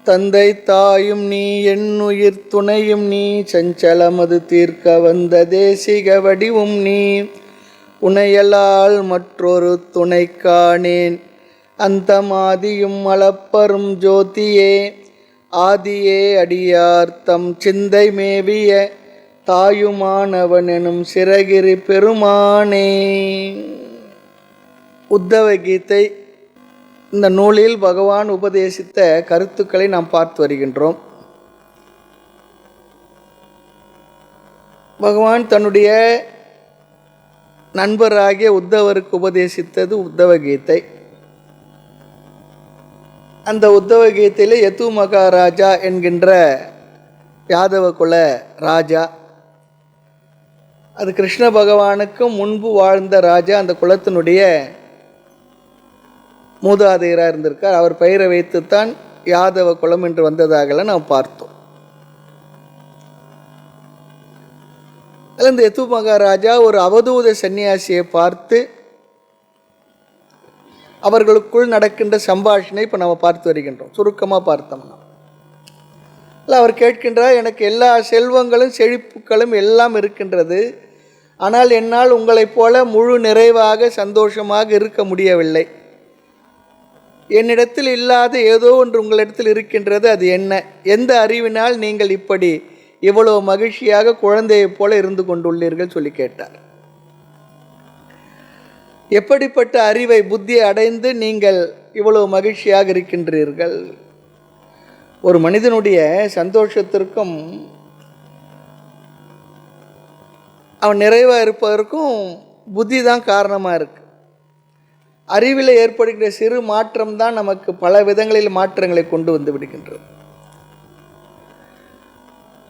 தந்தை தாயும் நீ என்னுயிர் துணையும் நீ சஞ்சலமது தீர்க்க வந்த தேசிக வடிவும் நீ உனையலால் மற்றொரு துணை காணேன் அந்த மாதியும் அளப்பரும் ஜோதியே ஆதியே அடியார் தம் சிந்தை மேவிய தாயுமானவன் எனும் சிறகிரி பெருமானே. உத்தவ கீதை இந்த நூலில் பகவான் உபதேசித்த கருத்துக்களை நாம் பார்த்து வருகின்றோம். பகவான் தன்னுடைய நண்பராகிய உத்தவருக்கு உபதேசித்தது உத்தவ கீதை. அந்த உத்தவ கீதையில் யது மகாராஜா என்கின்ற யாதவ குல ராஜா, அது கிருஷ்ண பகவானுக்கு முன்பு வாழ்ந்த ராஜா, அந்த குலத்தினுடைய மூதாதையராக இருந்திருக்கார். அவர் பெயரை வைத்துத்தான் யாதவ குலம் என்று வந்ததாகலாம் நாம் பார்த்தோம். அதில் இந்த யது மகாராஜா ஒரு அவதூத சன்னியாசியை பார்த்து அவர்களுக்குள் நடக்கின்ற சம்பாஷணை இப்போ நம்ம பார்த்து வருகின்றோம். சுருக்கமாக பார்த்தோம்னா அவர் கேட்கின்றார், எனக்கு எல்லா செல்வங்களும் செழிப்புகளும் எல்லாம் இருக்கின்றது, ஆனால் என்னால் உங்களைப் போல முழு நிறைவாக சந்தோஷமாக இருக்க முடியவில்லை. என்னிடத்தில் இல்லாத ஏதோ ஒன்று உங்களிடத்தில் இருக்கின்றது, அது என்ன? எந்த அறிவினால் நீங்கள் இப்படி இவ்வளவு மகிழ்ச்சியாக குழந்தையைப் போல இருந்து கொண்டுள்ளீர்கள் சொல்லி கேட்டார். எப்படிப்பட்ட அறிவை புத்தியை அடைந்து நீங்கள் இவ்வளவு மகிழ்ச்சியாக இருக்கின்றீர்கள்? ஒரு மனிதனுடைய சந்தோஷத்திற்கும் அவன் நிறைவாக இருப்பதற்கும் புத்தி தான் காரணமாக இருக்கு. அறிவில் ஏற்படுகின்ற சிறு மாற்றம் தான் நமக்கு பல விதங்களில் மாற்றங்களை கொண்டு வந்து விடுகின்றது.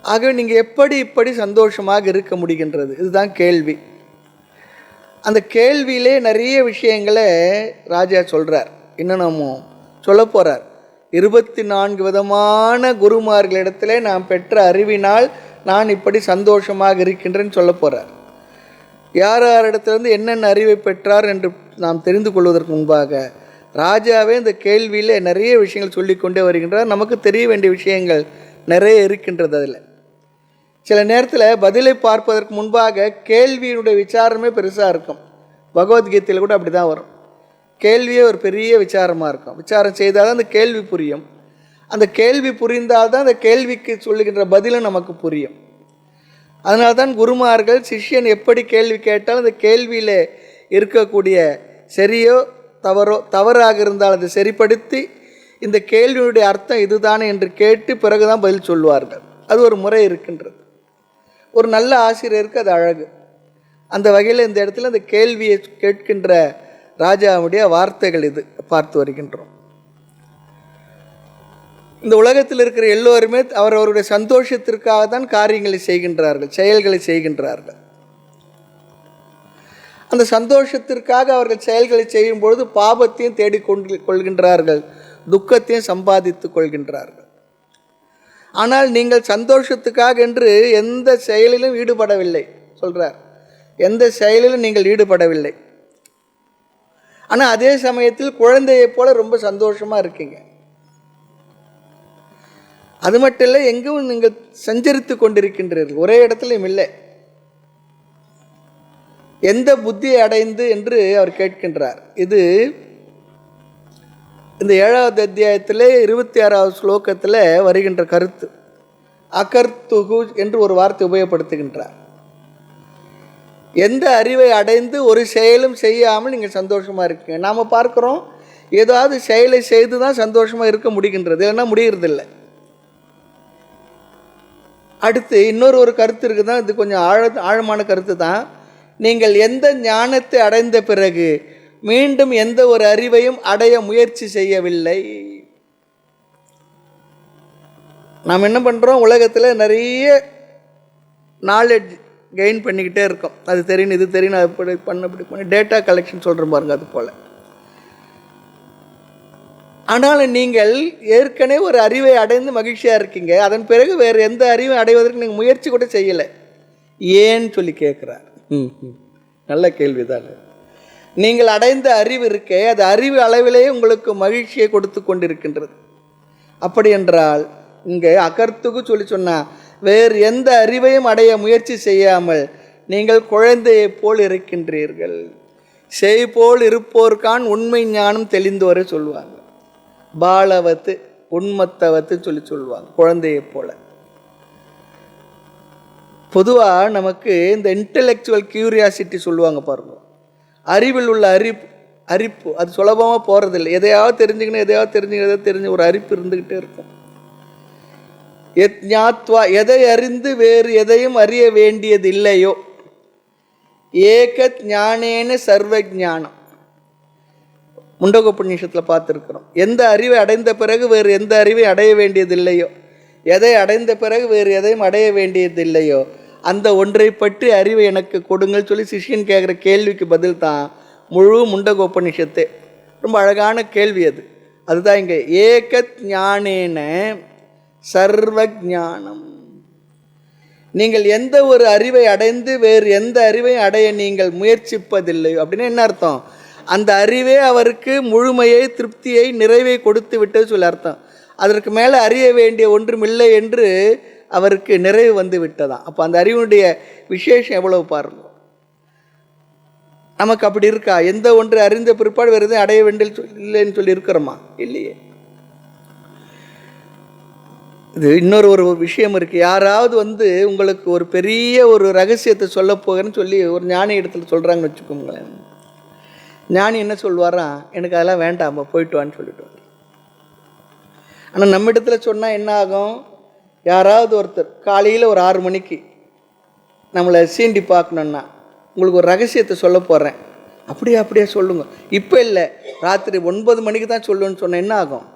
ஆகவே நீங்கள் இப்படி சந்தோஷமாக இருக்க முடிகின்றது? இதுதான் கேள்வி. அந்த கேள்வியிலே நிறைய விஷயங்களை ராஜா சொல்கிறார். இன்னும் நம்ம சொல்ல போகிறார். 24 விதமான குருமார்களிடத்திலே நான் பெற்ற அறிவினால் நான் இப்படி சந்தோஷமாக இருக்கின்றேன்னு சொல்ல போகிறார். யார் யாரிடத்திலிருந்து என்னென்ன அறிவை பெற்றார் என்று நாம் தெரிந்து கொள்வதற்கு முன்பாக ராஜாவே இந்த கேள்வியில் நிறைய விஷயங்கள் சொல்லிக்கொண்டே வருகின்றார். நமக்கு தெரிய வேண்டிய விஷயங்கள் நிறைய இருக்கின்றது. அதில் சில நேரத்தில் பதிலை பார்ப்பதற்கு முன்பாக கேள்வியினுடைய விசாரமே பெருசாக இருக்கும். பகவத்கீதையில் கூட அப்படி தான் வரும். கேள்வியே ஒரு பெரிய விசாரமாக இருக்கும். விசாரம் செய்தால் தான் அந்த கேள்வி புரியும். அந்த கேள்வி புரிந்தால் தான் அந்த கேள்விக்கு சொல்லுகின்ற பதிலும் நமக்கு புரியும். அதனால தான் குருமார்கள் சிஷ்யன் எப்படி கேள்வி கேட்டாலும் அந்த கேள்வியில் இருக்கக்கூடிய சரியோ தவறாக இருந்தால் அதை சரிப்படுத்தி இந்த கேள்வியுடைய அர்த்தம் இதுதானே என்று கேட்டு பிறகுதான் பதில் சொல்லுவார்கள். அது ஒரு முறை இருக்கின்றது. ஒரு நல்ல ஆசிரியருக்கு அது அழகு. அந்த வகையில் இந்த இடத்துல இந்த கேள்வியை கேட்கின்ற ராஜாவுடைய வார்த்தைகள் இது பார்த்து வருகின்றோம். இந்த உலகத்தில் இருக்கிற எல்லோருமே அவரவருடைய சந்தோஷத்திற்காக தான் காரியங்களை செய்கின்றார்கள், செயல்களை செய்கின்றார்கள். அந்த சந்தோஷத்திற்காக அவர்கள் செயல்களை செய்யும் பொழுது பாபத்தையும் தேடிக்கொள்கின்றார்கள், துக்கத்தையும் சம்பாதித்து கொள்கின்றார்கள். ஆனால் நீங்கள் சந்தோஷத்துக்காக என்று எந்த செயலிலும் ஈடுபடவில்லை சொல்கிறார். எந்த செயலிலும் நீங்கள் ஈடுபடவில்லை. ஆனால் அதே சமயத்தில் குழந்தையைப் போல ரொம்ப சந்தோஷமாக இருக்கீங்க. அது மட்டும் இல்லை, எங்கும் நீங்கள் சஞ்சரித்து கொண்டிருக்கின்றீர்கள், ஒரே இடத்துலையும் இல்லை. எந்த புத்தியை அடைந்து என்று அவர் கேட்கின்றார். இது இந்த 7வது அத்தியாயத்தில் 26வது ஸ்லோகத்தில் வருகின்ற கருத்து. அகர்த்துகு என்று ஒரு வார்த்தை உபயோகப்படுத்துகின்றார். எந்த அறிவை அடைந்து ஒரு செயலும் செய்யாமல் நீங்கள் சந்தோஷமாக இருக்கீங்க. நாம் பார்க்குறோம், ஏதாவது செயலை செய்து தான் சந்தோஷமாக இருக்க முடிகின்றது, இல்லைன்னா முடிகிறதில்லை. அடுத்து இன்னொரு கருத்து இருக்குது தான், இது கொஞ்சம் ஆழமான கருத்து தான். நீங்கள் எந்த ஞானத்தை அடைந்த பிறகு மீண்டும் எந்த ஒரு அறிவையும் அடைய முயற்சி செய்யவில்லை. நாம் என்ன பண்ணுறோம், உலகத்தில் நிறைய நாலேஜ் கெயின் பண்ணிக்கிட்டே இருக்கோம். அது தெரியும், இது தெரியும், அப்படி பண்ண டேட்டா கலெக்ஷன் சொல்கிறோம் பாருங்க, அது போல். ஆனால் நீங்கள் ஏற்கனவே ஒரு அறிவை அடைந்து மகிழ்ச்சியாக இருக்கீங்க. அதன் பிறகு வேறு எந்த அறிவை அடைவதற்கு நீங்கள் முயற்சி கூட செய்யலை. ஏன்னு சொல்லி கேட்குறார். நல்ல கேள்விதான். நீங்கள் அடைந்த அறிவு இருக்கே, அது அறிவு அளவிலேயே உங்களுக்கு மகிழ்ச்சியை கொடுத்து கொண்டிருக்கின்றது. அப்படி என்றால் இங்கே அகர்த்துக்கு சொன்னால் வேறு எந்த அறிவையும் அடைய முயற்சி செய்யாமல் நீங்கள் குழந்தையைப் போல் இருக்கின்றீர்கள். செய் போல் இருப்போர்கான் உண்மை ஞானம் தெளிந்தோரை சொல்லுவாங்க. பாலவத்து உண்மத்தவத்து சொல்லுவாங்க குழந்தையைப் போல. பொதுவாக நமக்கு இந்த இன்டெலெக்சுவல் கியூரியாசிட்டி சொல்லுவாங்க பாருங்க, அறிவில் உள்ள அரிப்பு அது சுலபமாக போகிறதில்லை. எதையாவது தெரிஞ்சு ஒரு அரிப்பு இருந்துக்கிட்டே இருக்கும். ஞாத்வா எதை அறிந்து வேறு எதையும் அறிய வேண்டியது இல்லையோ ஏகத் ஞானேன சர்வ ஞானம். முண்டகோபநிஷத்தில் பார்த்துருக்கிறோம். எந்த அறிவை அடைந்த பிறகு வேறு எந்த அறிவை அடைய வேண்டியதில்லையோ, எதை அடைந்த பிறகு வேறு எதையும் அடைய வேண்டியதில்லையோ அந்த ஒன்றை பற்றி அறிவை எனக்கு கொடுங்கள் சொல்லி சிஷ்யன் கேட்குற கேள்விக்கு பதில் தான் முழு முண்டகோபநிஷத்து. ரொம்ப அழகான கேள்வி அது. அதுதான் இங்கே ஏகத் ஞானேன சர்வ ஞானம். நீங்கள் எந்த ஒரு அறிவை அடைந்து வேறு எந்த அறிவையும் அடைய நீங்கள் முயற்சிப்பதில்லையோ அப்படின்னு என்ன அர்த்தம்? அந்த அறிவே அவருக்கு முழுமையை, திருப்தியை, நிறைவை கொடுத்து விட்டது சொல்ல அர்த்தம். அதற்கு மேலே அறிய வேண்டிய ஒன்றும் இல்லை என்று அவருக்கு நிறைவு வந்து விட்டதான். அப்போ அந்த அறிவுடைய விசேஷம் எவ்வளவு பாருங்க. நமக்கு அப்படி இருக்கா? எந்த ஒன்று அறிந்த பிற்பாடு வேறு எதுவும் அடைய வேண்டிய இல்லைன்னு சொல்லி இருக்கிறோமா? இல்லையே. இது இன்னொரு விஷயம் இருக்குது. யாராவது உங்களுக்கு ஒரு பெரிய ஒரு ரகசியத்தை சொல்ல போகிறேன்னு சொல்லி ஒரு ஞானி இடத்துல சொல்கிறாங்கன்னு வச்சுக்கோங்களேன். ஞானி என்ன சொல்வாராம், எனக்கு அதெல்லாம் வேண்டாம், போயிட்டு வான்னு சொல்லிட்டு. ஆனால் நம்ம இடத்துல சொன்னால் என்ன ஆகும்? யாராவது ஒருத்தர் காலையில் ஒரு 6 மணிக்கு நம்மளை சீண்டி பார்க்கணுன்னா, உங்களுக்கு ஒரு ரகசியத்தை சொல்ல போகிறேன், அப்படியே சொல்லுங்க, இப்போ இல்லை ராத்திரி 9 மணிக்கு தான் சொல்லுன்னு சொன்னேன், என்ன ஆகும்?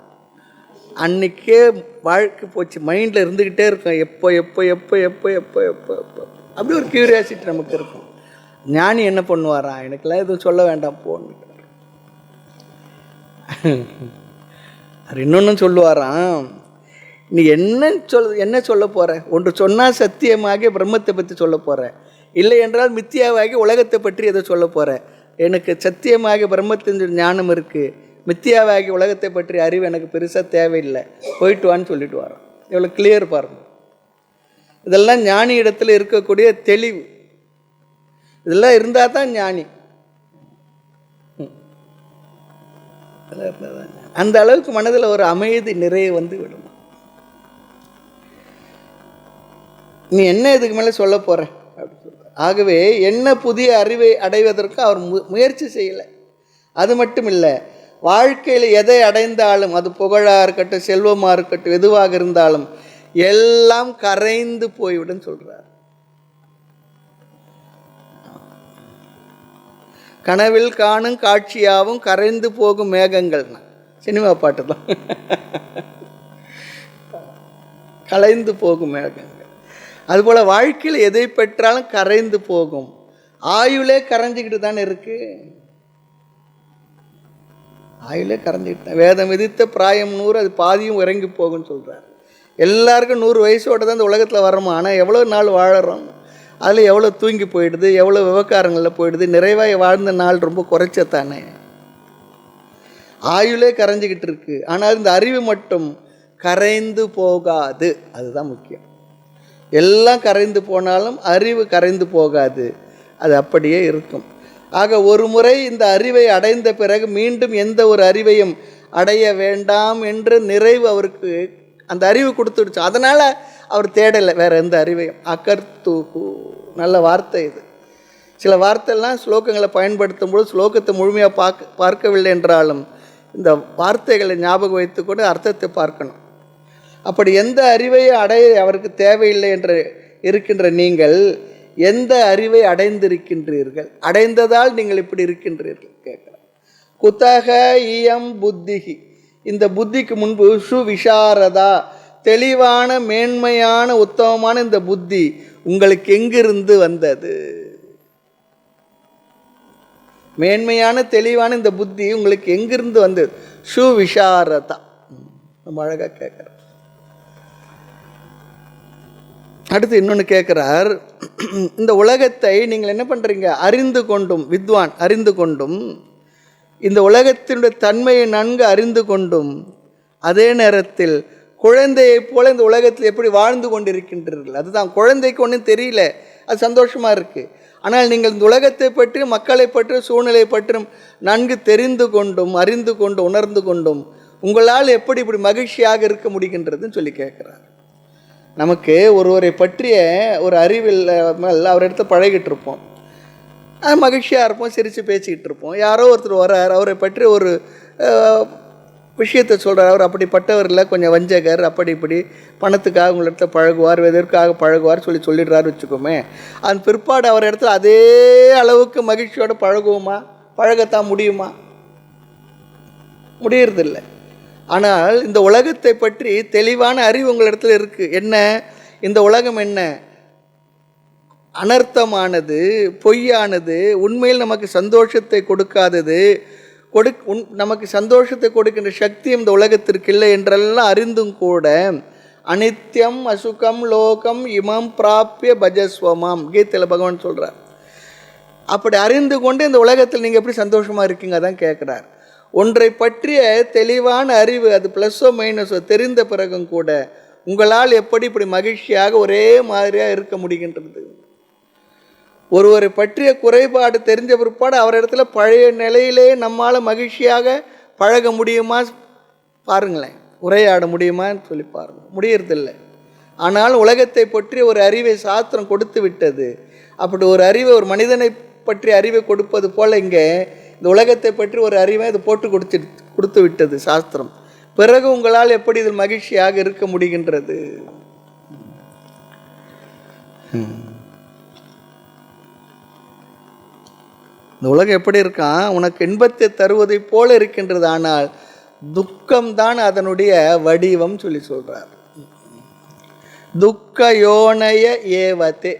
அன்றைக்கே வாழ்க்கை போச்சு, மைண்டில் இருந்துக்கிட்டே இருக்கும். எப்போ எப்போ எப்போ எப்போ எப்போ எப்போ எப்போ அப்படி ஒரு க்யூரியாசிட்டி நமக்கு இருக்கும். ஞானி என்ன பண்ணுவாரா, எனக்கெல்லாம் எதுவும் சொல்ல வேண்டாம் போன்னு. அது இன்னொன்று சொல்லுவாராம், நீ என்ன சொல்ல போகிற? ஒன்று சொன்னால் சத்தியமாகி பிரம்மத்தை பற்றி சொல்ல போகிற, இல்லை என்றால் மித்தியாவாகி உலகத்தை பற்றி எதை சொல்ல போகிற? எனக்கு சத்தியமாகி பிரம்மத்தின் ஞானம் இருக்குது, மித்தியாவாகி உலகத்தை பற்றி அறிவு எனக்கு பெருசாக தேவையில்லை, போயிட்டு வான்னு சொல்லிட்டு வரோம். எவ்வளோ கிளியர் பாருங்க. இதெல்லாம் ஞானி இடத்துல இருக்கக்கூடிய தெளிவு. இதெல்லாம் இருந்தால் தான் ஞானி. அந்த அளவுக்கு மனதில் ஒரு அமைதி நிறைய விடும். நீ என்ன இதுக்கு மேலே சொல்ல போற அப்படி சொல்ற. ஆகவே என்ன புதிய அறிவை அடைவதற்கு அவர் முயற்சி செய்யலை. அது மட்டும் இல்லை, வாழ்க்கையில் எதை அடைந்தாலும், அது புகழாக இருக்கட்டும், செல்வமாக இருக்கட்டும், எதுவாக இருந்தாலும் எல்லாம் கரைந்து போய்விடும் சொல்றார். கனவில் காணும் காட்சியாகவும் கரைந்து போகும் மேகங்கள். சினிமா பாட்டு தான். கலைந்து போகும் மேகங்கள். அதுபோல் வாழ்க்கையில் எதை பெற்றாலும் கரைந்து போகும். ஆயுளே கரைஞ்சிக்கிட்டு தானே இருக்கு. ஆயுளே கரைஞ்சிக்கிட்டு, வேதம் விதித்த பிராயம் 100, அது பாதியும் இறங்கி போகும்னு சொல்கிறார். எல்லாருக்கும் 100 வயசோட தான் இந்த உலகத்தில் வரணும். ஆனால் எவ்வளோ நாள் வாழறோம், அதில் எவ்வளோ தூங்கி போயிடுது, எவ்வளோ விவகாரங்களில் போயிடுது. நிறைவாக வாழ்ந்த நாள் ரொம்ப குறைச்சத்தானே. ஆயுளே கரைஞ்சிக்கிட்டு இருக்கு. ஆனால் இந்த அறிவு மட்டும் கரைந்து போகாது. அதுதான் முக்கியம். எல்லாம் கரைந்து போனாலும் அறிவு கரைந்து போகாது, அது அப்படியே இருக்கும். ஆக ஒரு முறை இந்த அறிவை அடைந்த பிறகு மீண்டும் எந்த ஒரு அறிவையும் அடைய வேண்டாம் என்ற நிறைவு அவருக்கு அந்த அறிவு கொடுத்துடுச்சு. அதனால் அவர் தேடலை வேறு எந்த அறிவையும். அகர்த்துகு, நல்ல வார்த்தை இது. சில வார்த்தைலாம் ஸ்லோகங்களை பயன்படுத்தும் போது ஸ்லோகத்தை முழுமையாக பார்க்கவில்லை என்றாலும் இந்த வார்த்தைகளை ஞாபகம் வைத்து கூட அர்த்தத்தை பார்க்கணும். அப்படி எந்த அறிவையும் அடைய அவருக்கு தேவையில்லை என்று இருக்கின்ற நீங்கள் எந்த அறிவை அடைந்திருக்கின்றீர்கள்? அடைந்ததால் நீங்கள் இப்படி இருக்கின்றீர்கள் கேட்குறேன். குத்தக இயம் புத்திகி, இந்த புத்திக்கு முன்பு சுவிசாரதா, தெளிவான மேன்மையான உத்தமமான இந்த புத்தி உங்களுக்கு எங்கிருந்து வந்தது? மேன்மையான தெளிவான இந்த புத்தி உங்களுக்கு எங்கிருந்து வந்தது? சுவிசாரதா. நம்ம அழகாக கேட்குறோம். அடுத்து இன்னொன்று கேட்குறார், இந்த உலகத்தை நீங்கள் என்ன பண்ணுறீங்க? அறிந்து கொண்டும், வித்வான் அறிந்து கொண்டும், இந்த உலகத்தினுடைய தன்மையை நன்கு அறிந்து கொண்டும் அதே நேரத்தில் குழந்தையைப் போல இந்த உலகத்தில் எப்படி வாழ்ந்து கொண்டிருக்கின்றீர்கள். அதுதான், குழந்தைக்கு ஒன்றும் தெரியல, அது சந்தோஷமாக இருக்குது. ஆனால் நீங்கள் இந்த உலகத்தை பற்றி, மக்களை பற்றி, சூழ்நிலை பற்றும் நன்கு தெரிந்து கொண்டும் அறிந்து கொண்டு உணர்ந்து கொண்டும் உங்களால் எப்படி இப்படி மகிழ்ச்சியாக இருக்க முடிகின்றதுன்னு சொல்லி கேட்குறார். நமக்கு ஒருவரை பற்றிய ஒரு அறிவில் அவர் இடத்த பழகிட்டு இருப்போம், மகிழ்ச்சியாக இருப்போம், சிரித்து பேசிக்கிட்டு இருப்போம். யாரோ ஒருத்தர் வர்றார், அவரை பற்றி ஒரு விஷயத்தை சொல்கிறார், அவர் அப்படிப்பட்டவர் இல்லை, கொஞ்சம் வஞ்சகர், அப்படி இப்படி பணத்துக்காக உங்கள் இடத்துல பழகுவார், எதற்காக பழகுவார் சொல்லிடுறாரு வச்சுக்கோமே. அதன் பிற்பாடு அவர் இடத்துல அதே அளவுக்கு மகிழ்ச்சியோடு பழகுவோமா? பழகத்தான் முடியுமா? முடியறதில்லை. ஆனால் இந்த உலகத்தை பற்றி தெளிவான அறிவு உங்கள் இடத்துல இருக்குது. என்ன இந்த உலகம்? என்ன அனர்த்தமானது, பொய்யானது, உண்மையில் நமக்கு சந்தோஷத்தை கொடுக்காதது, நமக்கு சந்தோஷத்தை கொடுக்கின்ற சக்தி இந்த உலகத்திற்கு இல்லை என்றெல்லாம் அறிந்தும் கூட அனித்யம் அசுகம் லோகம் இமம் பிராப்பிய பஜஸ்வமாம் கீதையில் பகவான் சொல்கிறார். அப்படி அறிந்து கொண்டு இந்த உலகத்தில் நீங்கள் எப்படி சந்தோஷமாக இருக்கீங்க அதான் கேட்குறார். ஒன்றை பற்றிய தெளிவான அறிவு, அது ப்ளஸ்ஸோ மைனஸோ தெரிந்த பிறகும் கூட உங்களால் எப்படி இப்படி மகிழ்ச்சியாக ஒரே மாதிரியாக இருக்க முடிகின்றது? ஒருவரை பற்றிய குறைபாடு தெரிஞ்ச பிற்பாடு அவர் இடத்துல பழைய நிலையிலே நம்மால் மகிழ்ச்சியாக பழக முடியுமா? பாருங்களேன், உரையாட முடியுமான்னு சொல்லி பாருங்கள், முடியறதில்லை. ஆனால் உலகத்தை பற்றி ஒரு அறிவை சாஸ்திரம் கொடுத்து விட்டது. அப்படி ஒரு அறிவை, ஒரு மனிதனை பற்றி அறிவை கொடுப்பது போல் இங்கே இந்த உலகத்தை பற்றி ஒரு அறிவை இது போட்டு கொடுத்து விட்டது சாஸ்திரம். பிறகு உங்களால் எப்படி இதில் மகிழ்ச்சியாக இருக்க முடிகின்றது? இந்த உலகம் எப்படி இருக்கான்? உனக்கு இன்பத்தை தருவதை போல இருக்கின்றது, ஆனால் துக்கம்தான் அதனுடைய வடிவம் சொல்லி சொல்றார். துக்க யோனய ஏவத்தே.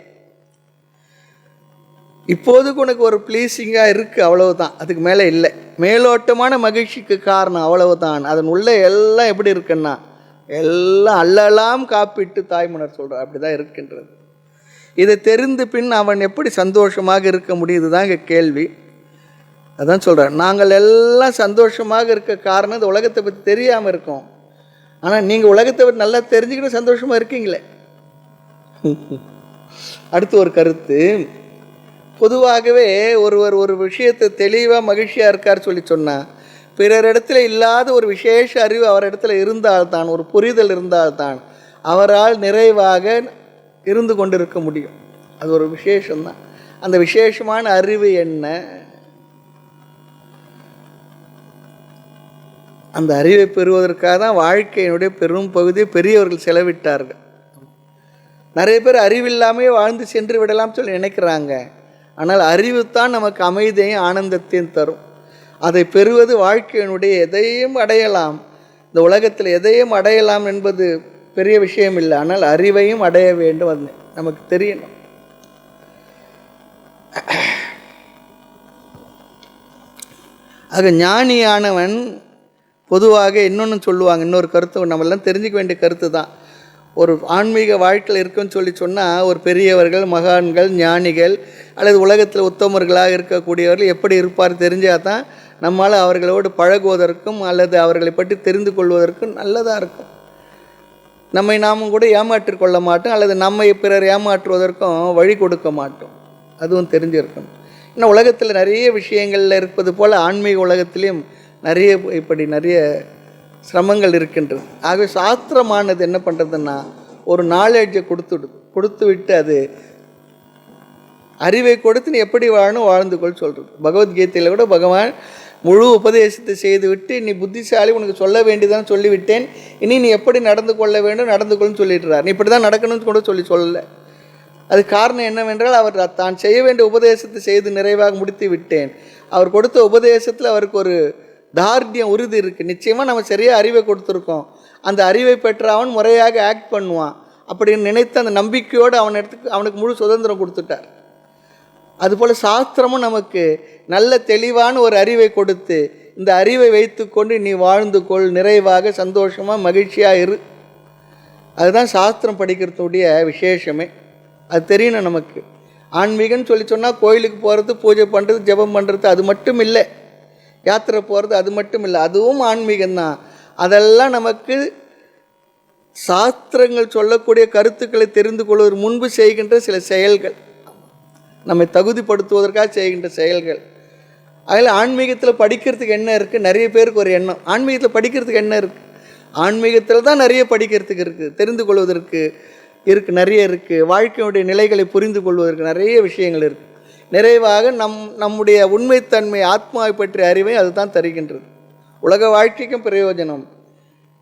இப்போதுக்கு உனக்கு ஒரு ப்ளீஸிங்காக இருக்குது, அவ்வளவுதான், அதுக்கு மேலே இல்லை. மேலோட்டமான மகிழ்ச்சிக்கு காரணம் அவ்வளவுதான். அதன் உள்ளே எல்லாம் எப்படி இருக்குன்னா எல்லாம் அல்லலாம் காப்பிட்டு தாய்மன்னர் சொல்கிறார், அப்படி தான் இருக்கின்றது. இதை தெரிந்து பின் அவன் எப்படி சந்தோஷமாக இருக்க முடியுது தான் இங்கே கேள்வி. அதான் சொல்கிறார், நாங்கள் எல்லாம் சந்தோஷமாக இருக்க காரணம் இந்த உலகத்தை பற்றி தெரியாமல் இருக்கோம். ஆனால் நீங்கள் உலகத்தை பற்றி நல்லா தெரிஞ்சுக்கிட்டு சந்தோஷமாக இருக்கீங்களே. அடுத்து ஒரு கருத்து, பொதுவாகவே ஒருவர் ஒரு விஷயத்தை தெளிவாக மகிழ்ச்சியாக இருக்கார் சொல்லி சொன்னால் பிறரிடத்துல இல்லாத ஒரு விசேஷ அறிவு அவரிடத்துல இருந்தால்தான், ஒரு புரிதல் இருந்தால்தான் அவரால் நிறைவாக இருந்து கொண்டிருக்க முடியும். அது ஒரு விசேஷம்தான். அந்த விசேஷமான அறிவு என்ன? அந்த அறிவை பெறுவதற்காக தான் வாழ்க்கையினுடைய பெரும் பகுதியை பெரியவர்கள் செலவிட்டார்கள். நிறைய பேர் அறிவில்லாமே வாழ்ந்து சென்று விடலாம் சொல்லி நினைக்கிறாங்க. ஆனால் அறிவு தான் நமக்கு அமைதியையும் ஆனந்தத்தையும் தரும். அதை பெறுவது வாழ்க்கையினுடைய எதையும் அடையலாம், இந்த உலகத்தில் எதையும் அடையலாம் என்பது பெரிய விஷயம் இல்லை. ஆனால் அறிவையும் அடைய வேண்டும், அது நமக்கு தெரியணும். ஆக ஞானியானவன் பொதுவாக இன்னொன்று சொல்லுவாங்க, இன்னொரு கருத்து நம்மெல்லாம் தெரிஞ்சுக்க வேண்டிய கருத்து தான். ஒரு ஆன்மீக வாழ்க்கையில் இருக்குன்னு சொல்லி சொன்னால் ஒரு பெரியவர்கள், மகான்கள், ஞானிகள் அல்லது உலகத்தில் உத்தமர்களாக இருக்கக்கூடியவர்கள் எப்படி இருப்பார் தெரிஞ்சால் தான் நம்மால் அவர்களோடு பழகுவதற்கும் அல்லது அவர்களை பற்றி தெரிந்து கொள்வதற்கும் நல்லதாக இருக்கும். நம்மை நாமும் கூட ஏமாற்றி கொள்ள மாட்டோம், அல்லது நம்மை பிறர் ஏமாற்றுவதற்கும் வழி கொடுக்க மாட்டோம். அதுவும் தெரிஞ்சிருக்கணும். இன்னும் உலகத்தில் நிறைய விஷயங்களில் இருப்பது போல் ஆன்மீக உலகத்திலையும் நிறைய சிரமங்கள் இருக்கின்றது. ஆகவே சாஸ்திரமானது என்ன பண்ணுறதுன்னா ஒரு நாலேஜை கொடுத்து விட்டு அது அறிவை கொடுத்து நீ எப்படி வாழணும் வாழ்ந்து கொள் சொல்கிறது. பகவத்கீதையில் கூட பகவான் முழு உபதேசத்தை செய்துவிட்டு நீ புத்திசாலி, உனக்கு சொல்ல வேண்டியதான் சொல்லிவிட்டேன், இனி நீ எப்படி நடந்து கொள்ள வேண்டும் நடந்து கொள்ளுன்னு சொல்லிடுறார். நீ இப்படி தான் நடக்கணும்னு கூட சொல்லலை. அது காரணம் என்னவென்றால் அவர் தான் செய்ய வேண்டிய உபதேசத்தை செய்து நிறைவாக முடித்து விட்டேன். அவர் கொடுத்த உபதேசத்தில் அவருக்கு ஒரு தார்டியம், உறுதி இருக்குது. நிச்சயமாக நம்ம சரியாக அறிவை கொடுத்துருக்கோம், அந்த அறிவை பெற்ற அவன் முறையாக ஆக்ட் பண்ணுவான் அப்படின்னு நினைத்து அந்த நம்பிக்கையோடு அவனுக்கு முழு சுதந்திரம் கொடுத்துட்டார். அதுபோல் சாஸ்திரமும் நமக்கு நல்ல தெளிவான ஒரு அறிவை கொடுத்து இந்த அறிவை வைத்து கொண்டு நீ வாழ்ந்து கொள், நிறைவாக சந்தோஷமாக மகிழ்ச்சியாக இரு. அதுதான் சாஸ்திரம் படிக்கிறதுடைய விசேஷமே. அது தெரியணும் நமக்கு. ஆன்மீகம்னு சொல்லி சொன்னால் கோயிலுக்கு போகிறது, பூஜை பண்ணுறது, ஜெபம் பண்ணுறது அது மட்டும் இல்லை. யாத்திரை போகிறது அது மட்டும் இல்லை, அதுவும் ஆன்மீகம்தான். அதெல்லாம் நமக்கு சாஸ்திரங்கள் சொல்லக்கூடிய கருத்துக்களை தெரிந்து கொள்வதற்கு முன்பு செய்கின்ற சில செயல்கள், நம்மை தகுதிப்படுத்துவதற்காக செய்கின்ற செயல்கள். அதில் ஆன்மீகத்தில் படிக்கிறதுக்கு என்ன இருக்குது? நிறைய பேருக்கு ஒரு எண்ணம், ஆன்மீகத்தில் படிக்கிறதுக்கு என்ன இருக்குது? ஆன்மீகத்தில் தான் நிறைய படிக்கிறதுக்கு இருக்குது, தெரிந்து கொள்வதற்கு இருக்குது, நிறைய இருக்குது. வாழ்க்கையுடைய நிலைகளை புரிந்து கொள்வதற்கு நிறைய விஷயங்கள் இருக்குது. நிறைவாக நம்முடைய உண்மைத்தன்மை ஆத்மாவை பற்றிய அறிவை அதுதான் தருகின்றது. உலக வாழ்க்கைக்கும் பிரயோஜனம்.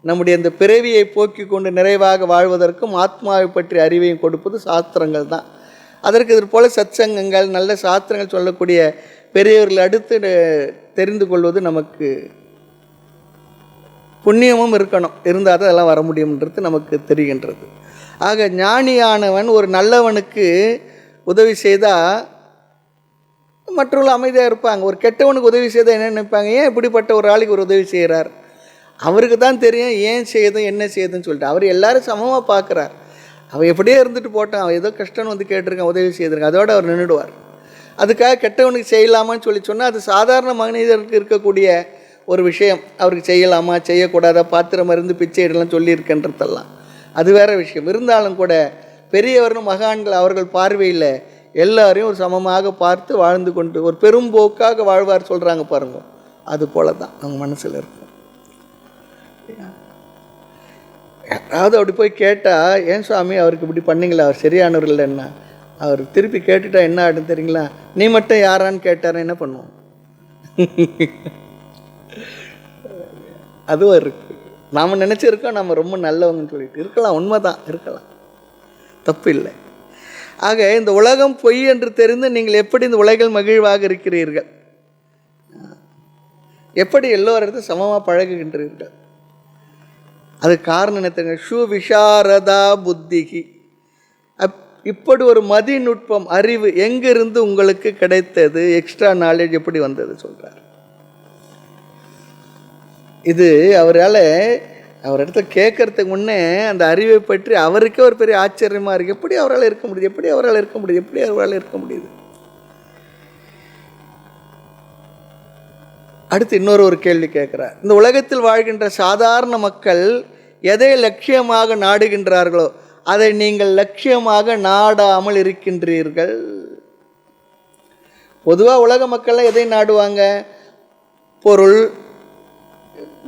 நம்முடைய இந்த பிறவியை போக்கி கொண்டு நிறைவாக வாழ்வதற்கும் ஆத்மாவை பற்றிய அறிவையும் கொடுப்பது சாஸ்திரங்கள் தான். அதற்கு இது போல் சத்சங்கங்கள், நல்ல சாஸ்திரங்கள் சொல்லக்கூடிய பெரியவர்கள் அடுத்து தெரிந்து கொள்வது நமக்கு புண்ணியமும் இருக்கணும், இருந்தால் தான் அதெல்லாம் வர முடியும்ன்றது நமக்கு தெரிகின்றது. ஆக ஞானியானவன் ஒரு நல்லவனுக்கு உதவி செய்தால் மற்றவர்கள் அமைதியாக இருப்பாங்க. ஒரு கெட்டவனுக்கு உதவி செய்தால் என்ன நினைப்பாங்க? ஏன் இப்படிப்பட்ட ஒரு ஆளுக்கு ஒரு உதவி செய்கிறார்? அவருக்கு தான் தெரியும் ஏன் செய்யுதும் என்ன செய்யுதுன்னு சொல்லிட்டு. அவர் எல்லாரும் சமமாக பார்க்குறார். அவன் எப்படியே இருந்துட்டு போட்டான், அவன் ஏதோ கஷ்டம்னு வந்து கேட்டிருக்கான், உதவி செய்திருக்கான், அதோடு அவர் நின்றுடுவார். அதுக்காக கெட்டவனுக்கு செய்யலாமான்னு சொன்னால் அது சாதாரண மனிதருக்கு இருக்கக்கூடிய ஒரு விஷயம். அவருக்கு செய்யலாமா செய்யக்கூடாதா, பாத்திரம் இருந்து பிச்சை இடலாம் சொல்லியிருக்கின்றதெல்லாம் அது வேறு விஷயம். இருந்தாலும் கூட பெரியவர்களும் மகான்கள் அவர்கள் பார்வையில் எல்லாரையும் ஒரு சமமாக பார்த்து வாழ்ந்து கொண்டு ஒரு பெரும்போக்காக வாழ்வார் சொல்கிறாங்க பாருங்க. அது போல தான் அவங்க மனசில் இருக்கும். யாராவது அப்படி போய் கேட்டால், ஏன் சுவாமி அவருக்கு இப்படி பண்ணிங்களா, அவர் சரியானவர் இல்லைன்னா, அவர் திருப்பி கேட்டுட்டா என்ன ஆகிடும் தெரியுங்களா? நீ மட்டும் யாரான்னு கேட்டார் என்ன பண்ணுவோம்? அதுவும் இருக்குது. நாம் நினச்சிருக்கோம் நம்ம ரொம்ப நல்லவங்கன்னு சொல்லிட்டு இருக்கலாம், உண்மைதான் இருக்கலாம், தப்பு இல்லை. ஆக இந்த உலகம் பொய் என்று தெரிந்து நீங்கள் எப்படி இந்த உலகில் மகிழ்வாக இருக்கிறீர்கள்? எப்படி எல்லோரும் சமமாக பழகுகின்றீர்கள்? அது காரணம் என்ன தெரியுங்க? ஷு விஷாரதா புத்திகி. இப்படி ஒரு மதிநுட்பம், அறிவு எங்கிருந்து உங்களுக்கு கிடைத்தது? எக்ஸ்ட்ரா நாலேஜ் எப்படி வந்தது சொல்கிறார். இது அவரால் அவர் இடத்துல கேட்கறதுக்கு முன்னே அந்த அறிவை பற்றி அவருக்கே ஒரு பெரிய ஆச்சரியமாக இருக்குது. எப்படி அவரால் இருக்க முடியுது, எப்படி அவரால் இருக்க முடியுது, எப்படி அவரால் இருக்க முடியுது? அடுத்து இன்னொரு கேள்வி கேட்குறார். இந்த உலகத்தில் வாழ்கின்ற சாதாரண மக்கள் எதை லட்சியமாக நாடுகின்றார்களோ அதை நீங்கள் லட்சியமாக நாடாமல் இருக்கின்றீர்கள். பொதுவாக உலக மக்கள்லாம் எதை நாடுவாங்க? பொருள்,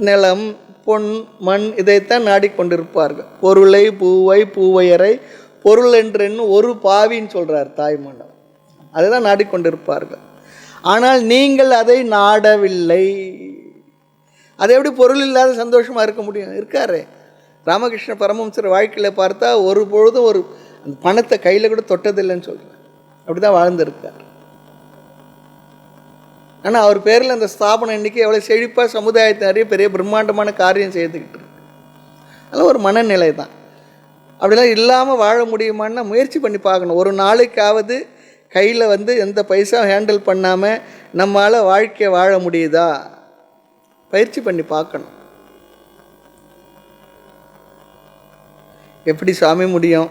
நிலம், பொன், மண், இதைத்தான் நாடிக்கொண்டிருப்பார்கள். பொருளை பூவை பூவையரை பொருள் என்றென்னு ஒரு பாவின்னு சொல்கிறார் தாய்மன்னர். அதை தான் நாடிக்கொண்டிருப்பார்கள். ஆனால் நீங்கள் அதை நாடவில்லை. அதை எப்படி பொருள் இல்லாத சந்தோஷமாக இருக்க முடியும்? இருக்காரு ராமகிருஷ்ண பரமஹம்சர் வாழ்க்கையில் பார்த்தா ஒரு பொழுதும் ஒரு அந்த பணத்தை கையில் கூட தொட்டதில்லைன்னு சொல்கிறார். அப்படி தான் வாழ்ந்துருக்கார். ஆனால் அவர் பேரில் அந்த ஸ்தாபனம் இன்றைக்கி எவ்வளோ செழிப்பாக சமுதாயத்தை நிறைய பெரிய பிரம்மாண்டமான காரியம் செய்துக்கிட்டு இருக்கு. அதெல்லாம் ஒரு மனநிலை தான். அப்படிலாம் இல்லாமல் வாழ முடியுமான்னா முயற்சி பண்ணி பார்க்கணும். ஒரு நாளைக்காவது கையில் எந்த பைசா ஹேண்டில் பண்ணாமல் நம்மளால் வாழ்க்கையை வாழ முடியுதா? பயிற்சி பண்ணி பார்க்கணும். எப்படி சாமி முடியும்?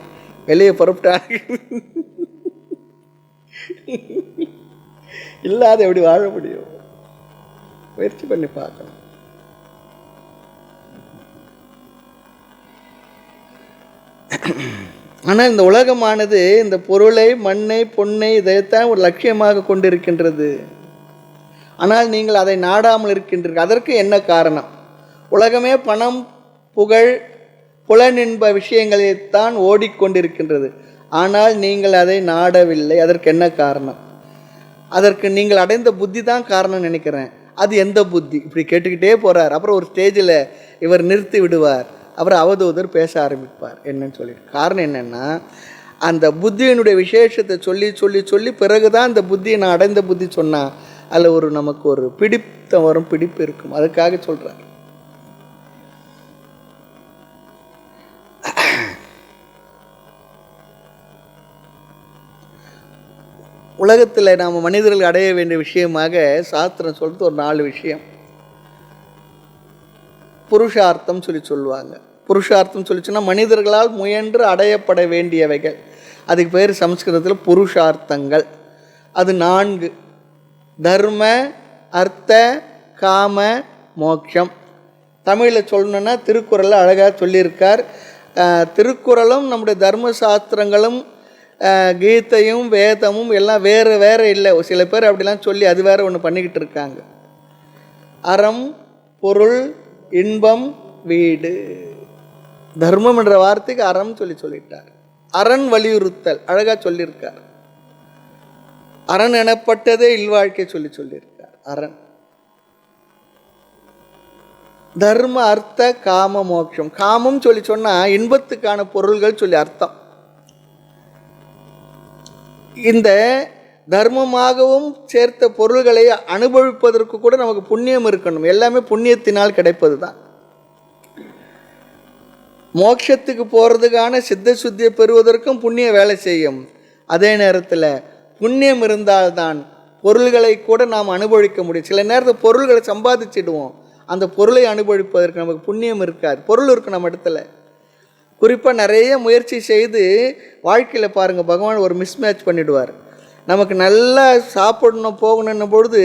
வெளியே புறப்பட்டாங்க இல்லாத எப்படி வாழ முடியும்? முயற்சி பண்ணி பார்க்கணும். ஆனால் இந்த உலகமானது இந்த பொருளை, மண்ணை, பொன்னை இதைத்தான் ஒரு லட்சியமாக கொண்டிருக்கின்றது. ஆனால் நீங்கள் அதை நாடாமல் இருக்கின்றீர்கள். அதற்கு என்ன காரணம்? உலகமே பணம், புகழ், புலனின்ப விஷயங்களைத்தான் ஓடிக்கொண்டிருக்கின்றது. ஆனால் நீங்கள் அதை நாடவில்லை. அதற்கு என்ன காரணம்? அதற்கு நீங்கள் அடைந்த புத்தி தான் காரணம் நினைக்கிறேன். அது எந்த புத்தி? இப்படி கேட்டுக்கிட்டே போகிறார். அப்புறம் ஒரு ஸ்டேஜில் இவர் நிறுத்தி விடுவார். அப்புறம் அவதூதர் பேச ஆரம்பிப்பார். என்னன்னு சொல்லிட்டு காரணம் என்னென்னா, அந்த புத்தியினுடைய விசேஷத்தை சொல்லி சொல்லி சொல்லி பிறகு தான் அந்த புத்தியை நான் அடைந்த புத்தி சொன்னால் அதில் ஒரு நமக்கு ஒரு பிடித்தம் வரும், பிடிப்பு இருக்கும். அதுக்காக சொல்கிறார். உலகத்தில் நாம் மனிதர்கள் அடைய வேண்டிய விஷயமாக சாஸ்திரம் சொல்கிறது ஒரு 4 விஷயம். புருஷார்த்தம் சொல்லுவாங்க. புருஷார்த்தம் சொல்லிச்சுன்னா மனிதர்களால் முயன்று அடையப்பட வேண்டியவைகள். அதுக்கு பேர் சம்ஸ்கிருதத்தில் புருஷார்த்தங்கள். அது 4: தர்ம, அர்த்த, காம, மோட்சம். தமிழில் சொல்லணுன்னா திருக்குறளில் அழகாக சொல்லியிருக்கார். திருக்குறளும் நம்முடைய தர்மசாஸ்திரங்களும் கீதையும் வேதமும் எல்லாம் வேறு வேறு இல்லை. சில பேர் அப்படிலாம் சொல்லி அது வேறு ஒன்று பண்ணிக்கிட்டு இருக்காங்க. அறம், பொருள், இன்பம், வீடு. தர்மம் என்ற வார்த்தைக்கு அறம் சொல்லிட்டார். அரண் வலியுறுத்தல் அழகாக சொல்லியிருக்கார். அரண் எனப்பட்டதே இல்வாழ்க்கை சொல்லியிருக்கார். அரண். தர்ம, அர்த்த, காம, மோட்சம். காமம் சொன்னால் இன்பத்துக்கான பொருள்கள் அர்த்தம். இந்த தர்மமாகவும் சேர்த்த பொருள்களை அனுபவிப்பதற்கு கூட நமக்கு புண்ணியம் இருக்கணும். எல்லாமே புண்ணியத்தினால் கிடைப்பது தான். மோட்சத்துக்கு போகிறதுக்கான சித்த சுத்தியை பெறுவதற்கும் புண்ணியம் வேலை செய்யும். அதே நேரத்தில் புண்ணியம் இருந்தால்தான் பொருள்களை கூட நாம் அனுபவிக்க முடியும். சில நேரத்தில் பொருள்களை சம்பாதிச்சிடுவோம், அந்த பொருளை அனுபவிப்பதற்கு நமக்கு புண்ணியம் இருக்காது. பொருள் இருக்கும் நம்ம இடத்துல. குறிப்பாக நிறைய முயற்சி செய்து வாழ்க்கையில் பாருங்கள், பகவான் ஒரு மிஸ்மேட்ச் பண்ணிவிடுவார். நமக்கு நல்லா சாப்பிடணும் போகணுன்னும் பொழுது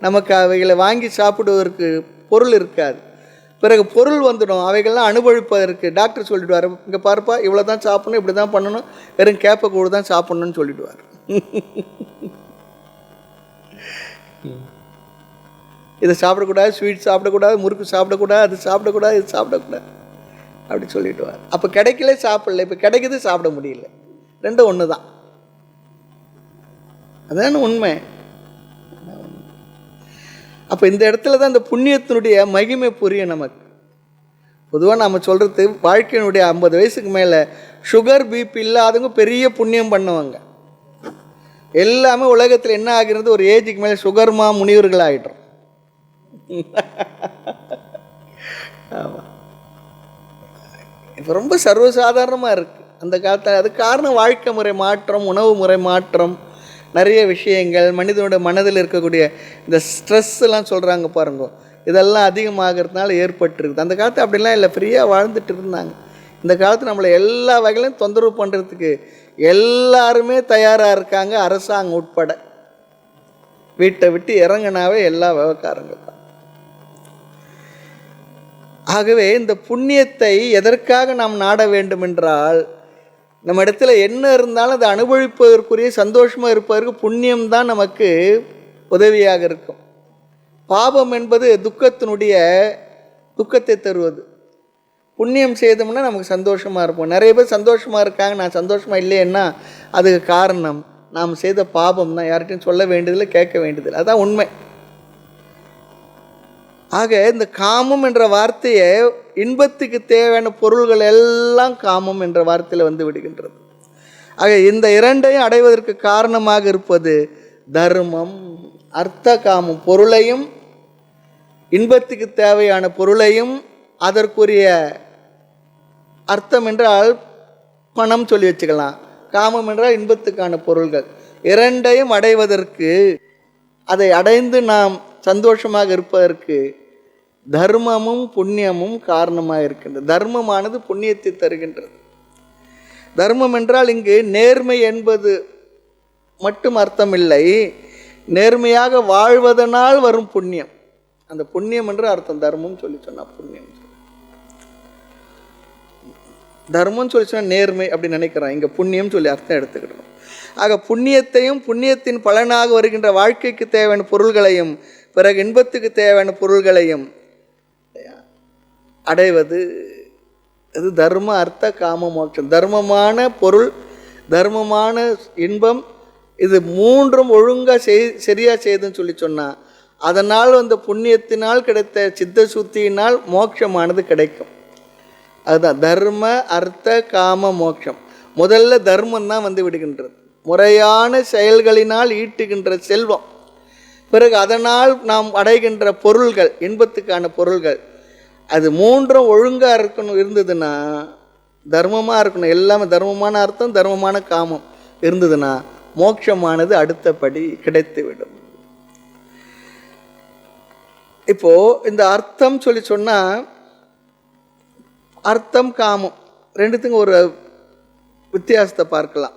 நமக்கு அவைகளை வாங்கி சாப்பிடுவதற்கு பொருள் இருக்காது. பிறகு பொருள் வந்துடும், அவைகள்லாம் அனுபவிப்பதற்கு. டாக்டர் சொல்லிவிடுவார், இங்கே பார்ப்பா இவ்வளோ தான் சாப்பிடணும், இப்படி தான் பண்ணணும், வெறும் கேப்பை கூட தான் சாப்பிட்ணுன்னு சொல்லிவிடுவார். இதை சாப்பிடக்கூடாது, ஸ்வீட் சாப்பிடக்கூடாது, முறுக்கு சாப்பிடக்கூடாது, அது சாப்பிடக்கூடாது, இது சாப்பிடக்கூடாது அப்படி சொல்லிவிடுவார். அப்போ கிடைக்கல சாப்பிடல, இப்போ கிடைக்குது சாப்பிட முடியல. ரெண்டும் ஒன்று தான். அதான உண்மை. அப்போ இந்த இடத்துல தான் இந்த புண்ணியத்தினுடைய மகிமை புரியும் நமக்கு. பொதுவாக நம்ம சொல்கிறது, வாழ்க்கையினுடைய 50 வயசுக்கு மேலே சுகர் பிபி இல்லாதவங்க பெரிய புண்ணியம் பண்ணுவாங்க. எல்லாமே உலகத்தில் என்ன ஆகிறது, ஒரு ஏஜுக்கு மேலே சுகர்மா முனிவர்கள் ஆகிடும். ஆமாம், இப்போ ரொம்ப சர்வசாதாரணமாக இருக்குது அந்த காலத்தில். அது காரணம் வாழ்க்கை முறை மாற்றம், உணவு முறை மாற்றம், நிறைய விஷயங்கள், மனிதனுடைய மனதில் இருக்கக்கூடிய இந்த ஸ்ட்ரெஸ்லாம் சொல்கிறாங்க பாருங்க, இதெல்லாம் அதிகமாகிறதுனால ஏற்பட்டுருக்குது. அந்த காலத்தில் அப்படிலாம் இல்லை, ஃப்ரீயாக வாழ்ந்துட்டு இருந்தாங்க. இந்த காலத்தில் நம்மளை எல்லா வகையிலும் தொந்தரவு பண்ணுறதுக்கு எல்லாருமே தயாராக இருக்காங்க, அரசாங்கம் உட்பட. வீட்டை விட்டு இறங்கினாவே எல்லா விவகாரங்கள் தான். ஆகவே இந்த புண்ணியத்தை எதற்காக நாம் நாட வேண்டும் என்றால், நம்ம இடத்துல என்ன இருந்தாலும் அதை அனுபவிப்பதற்குரிய சந்தோஷமாக இருப்பதற்கு புண்ணியம்தான் நமக்கு உதவியாக இருக்கும். பாபம் என்பது துக்கத்தை தருவது. புண்ணியம் செய்தோம்னா நமக்கு சந்தோஷமாக இருப்போம். நிறைய பேர் சந்தோஷமாக இருக்காங்க, நான் சந்தோஷமாக இல்லைன்னா அதுக்கு காரணம் நாம் செய்த பாபம் தான். யார்கிட்டையும் சொல்ல வேண்டியதில்லை, கேட்க வேண்டியதில்லை, அதுதான் உண்மை. ஆக இந்த காமம் என்ற வார்த்தையை, இன்பத்துக்கு தேவையான பொருள்கள் எல்லாம் காமம் என்ற வார்த்தையில் வந்து விடுகின்றது. ஆக இந்த இரண்டையும் அடைவதற்கு காரணமாக இருப்பது தர்மம். அர்த்த காமம், பொருளையும் இன்பத்துக்கு தேவையான பொருளையும், அதற்குரிய அர்த்தம் என்றால் பணம் சொல்லி வச்சுக்கலாம், காமம் என்றால் இன்பத்துக்கான பொருள்கள், இரண்டையும் அடைவதற்கு, அதை அடைந்து நாம் சந்தோஷமாக இருப்பதற்கு தர்மமும் புண்ணியமும் காரணமாக இருக்கின்றது. தர்மமானது புண்ணியத்தை தருகின்றது. தர்மம் என்றால் இங்கு நேர்மை என்பது மட்டும் அர்த்தம் இல்லை, நேர்மையாக வாழ்வதனால் வரும் புண்ணியம். அந்த புண்ணியம் என்று அர்த்தம். தர்மம் சொன்னால் புண்ணியம், தர்மம் சொன்னால் நேர்மை அப்படி நினைக்கிறோம். இங்கே புண்ணியம் சொல்லி அர்த்தம் எடுத்துக்கிட்டோம். ஆக புண்ணியத்தையும் புண்ணியத்தின் பலனாக வருகின்ற வாழ்க்கைக்கு தேவையான பொருள்களையும், பிறகு இன்பத்துக்கு தேவையான பொருள்களையும் அடைவது இது தர்ம, அர்த்த, காம, மோட்சம். தர்மமான பொருள், தர்மமான இன்பம், இது மூன்றும் ஒழுங்காக சரியாக செய்துன்னு சொன்னால் அதனால் அந்த புண்ணியத்தினால் கிடைத்த சித்த சுத்தியினால் மோட்சமானது கிடைக்கும். அதுதான் தர்ம, அர்த்த, காம, மோட்சம். முதல்ல தர்மம் தான் வந்து விடுகின்றது. முறையான செயல்களினால் ஈட்டுகின்ற செல்வம், பிறகு அதனால் நாம் அடைகின்ற பொருள்கள், இன்பத்துக்கான பொருள்கள், அது மூன்றும் ஒழுங்காக இருந்ததுன்னா, தர்மமாக இருக்கணும். எல்லாமே தர்மமான அர்த்தம், தர்மமான காமம் இருந்ததுன்னா மோட்சமானது அடுத்தபடி கிடைத்துவிடும். இப்போது இந்த அர்த்தம் சொன்னால், அர்த்தம் காமம் ரெண்டுத்துக்கும் ஒரு வித்தியாசத்தை பார்க்கலாம்.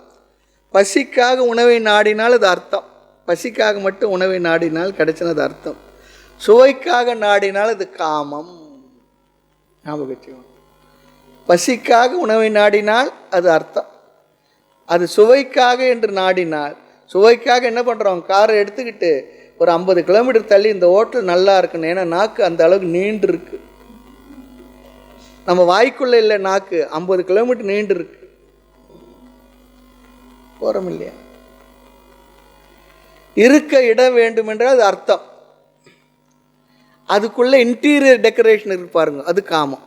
பசிக்காக உணவை நாடினால் அது அர்த்தம், பசிக்காக மட்டும் உணவை நாடினால் கிடைச்சினது அர்த்தம். சுவைக்காக நாடினால் அது காமம். ஞாபகம் வச்சுக்கணும். பசிக்காக உணவை நாடினால் அது அர்த்தம். அது சுவைக்காக என்று நாடினால், சுவைக்காக என்ன பண்ணுறோம், காரை எடுத்துக்கிட்டு ஒரு 50 கிலோமீட்டர் தள்ளி இந்த ஹோட்டல் நல்லா இருக்குன்னு, ஏன்னா நாக்கு அந்த அளவுக்கு நீண்டு இருக்கு. நம்ம வாய்க்குள்ளே இல்லை நாக்கு, 50 கிலோமீட்டர் நீண்டு இருக்கு. போகிறோம் இல்லையா? இருக்க இடம் வேண்டும் என்றால் அது அர்த்தம். அதுக்குள்ளே இன்டீரியர் டெக்கரேஷன் இருக்கு பாருங்க, அது காமம்.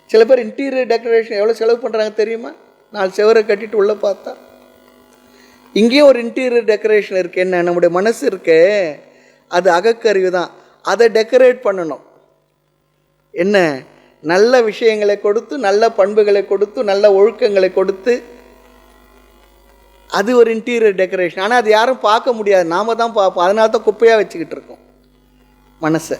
சில பேர் இன்டீரியர் டெக்கரேஷன் எவ்வளோ செலவு பண்ணுறாங்க தெரியுமா? 4 செவரை கட்டிட்டு உள்ளே பார்த்தா இங்கேயும் ஒரு இன்டீரியர் டெக்கரேஷன் இருக்குது. என்ன, நம்முடைய மனசு இருக்கே, அது அகக்கருவி தான். அதை டெக்கரேட் பண்ணணும். என்ன, நல்ல விஷயங்களை கொடுத்து, நல்ல பண்புகளை கொடுத்து, நல்ல ஒழுக்கங்களை கொடுத்து, அது ஒரு இன்டீரியர் டெக்கரேஷன். ஆனால் அது யாரும் பார்க்க முடியாது, நாம் தான் பார்ப்போம். அதனால தான் குப்பையாக வச்சுக்கிட்டு இருக்கோம் மனசை.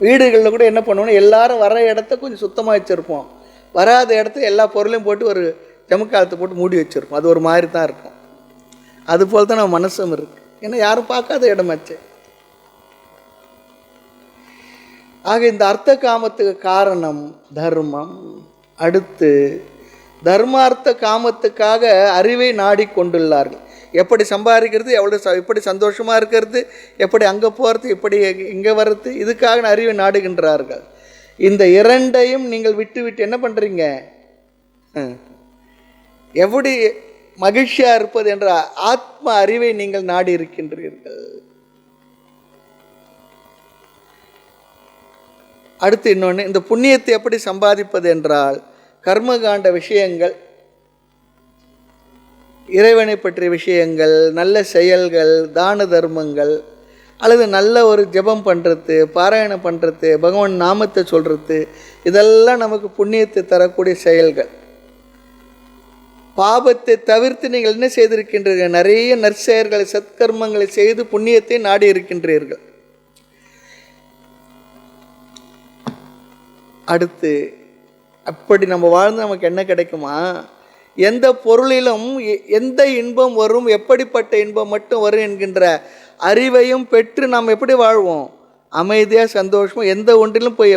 வீடுகளில் கூட என்ன பண்ணுவோம், எல்லாரும் வர இடத்த கொஞ்சம் சுத்தமாக வச்சுருப்போம், வராத இடத்த எல்லா பொருளையும் போட்டு ஒரு ஜமுக்காலத்தை போட்டு மூடி வச்சுருப்போம். அது ஒரு மாதிரி தான் இருக்கும். அதுபோல் தான் நம்ம மனசும் இருக்குது. ஏன்னா யாரும் பார்க்காத இடமாச்சு. ஆக இந்த அர்த்த காமத்துக்கு காரணம் தர்மம். அடுத்து தர்மார்த்த காமத்துக்காக அறிவை நாடிக்கொண்டுள்ளார்கள். எப்படி சம்பாதிக்கிறது, எப்படி சந்தோஷமாக இருக்கிறது, எப்படி அங்கே போகிறது, எப்படி இங்கே வர்றது, இதுக்காக அறிவை நாடுகின்றார்கள். இந்த இரண்டையும் நீங்கள் விட்டு விட்டு என்ன பண்ணுறீங்க, எப்படி மகிழ்ச்சியாக இருப்பது என்ற ஆத்ம அறிவை நீங்கள் நாடி இருக்கின்றீர்கள். அடுத்து இன்னொன்று, இந்த புண்ணியத்தை எப்படி சம்பாதிப்பது என்றால், கர்மகாண்ட விஷயங்கள், இறைவனை பற்றிய விஷயங்கள், நல்ல செயல்கள், தான தர்மங்கள், அல்லது நல்ல ஒரு ஜெபம் பண்ணுறது, பாராயணம் பண்ணுறது, பகவான் நாமத்தை சொல்கிறது, இதெல்லாம் நமக்கு புண்ணியத்தை தரக்கூடிய செயல்கள். பாபத்தை தவிர்த்து நீங்கள் என்ன செய்திருக்கின்றீர்கள், நிறைய நற்செயல்களை, சத்கர்மங்களை செய்து புண்ணியத்தை நாடி இருக்கின்றீர்கள். அடுத்து அப்படி நம்ம வாழ்ந்து நமக்கு என்ன கிடைக்குமா, எந்த பொருளிலும் எந்த இன்பம் வரும், எப்படிப்பட்ட இன்பம் மட்டும் வரும் என்கின்ற அறிவையும் பெற்று நாம் எப்படி வாழ்வோம், அமைதியாக சந்தோஷமாக, எந்த ஒன்றிலும் போய்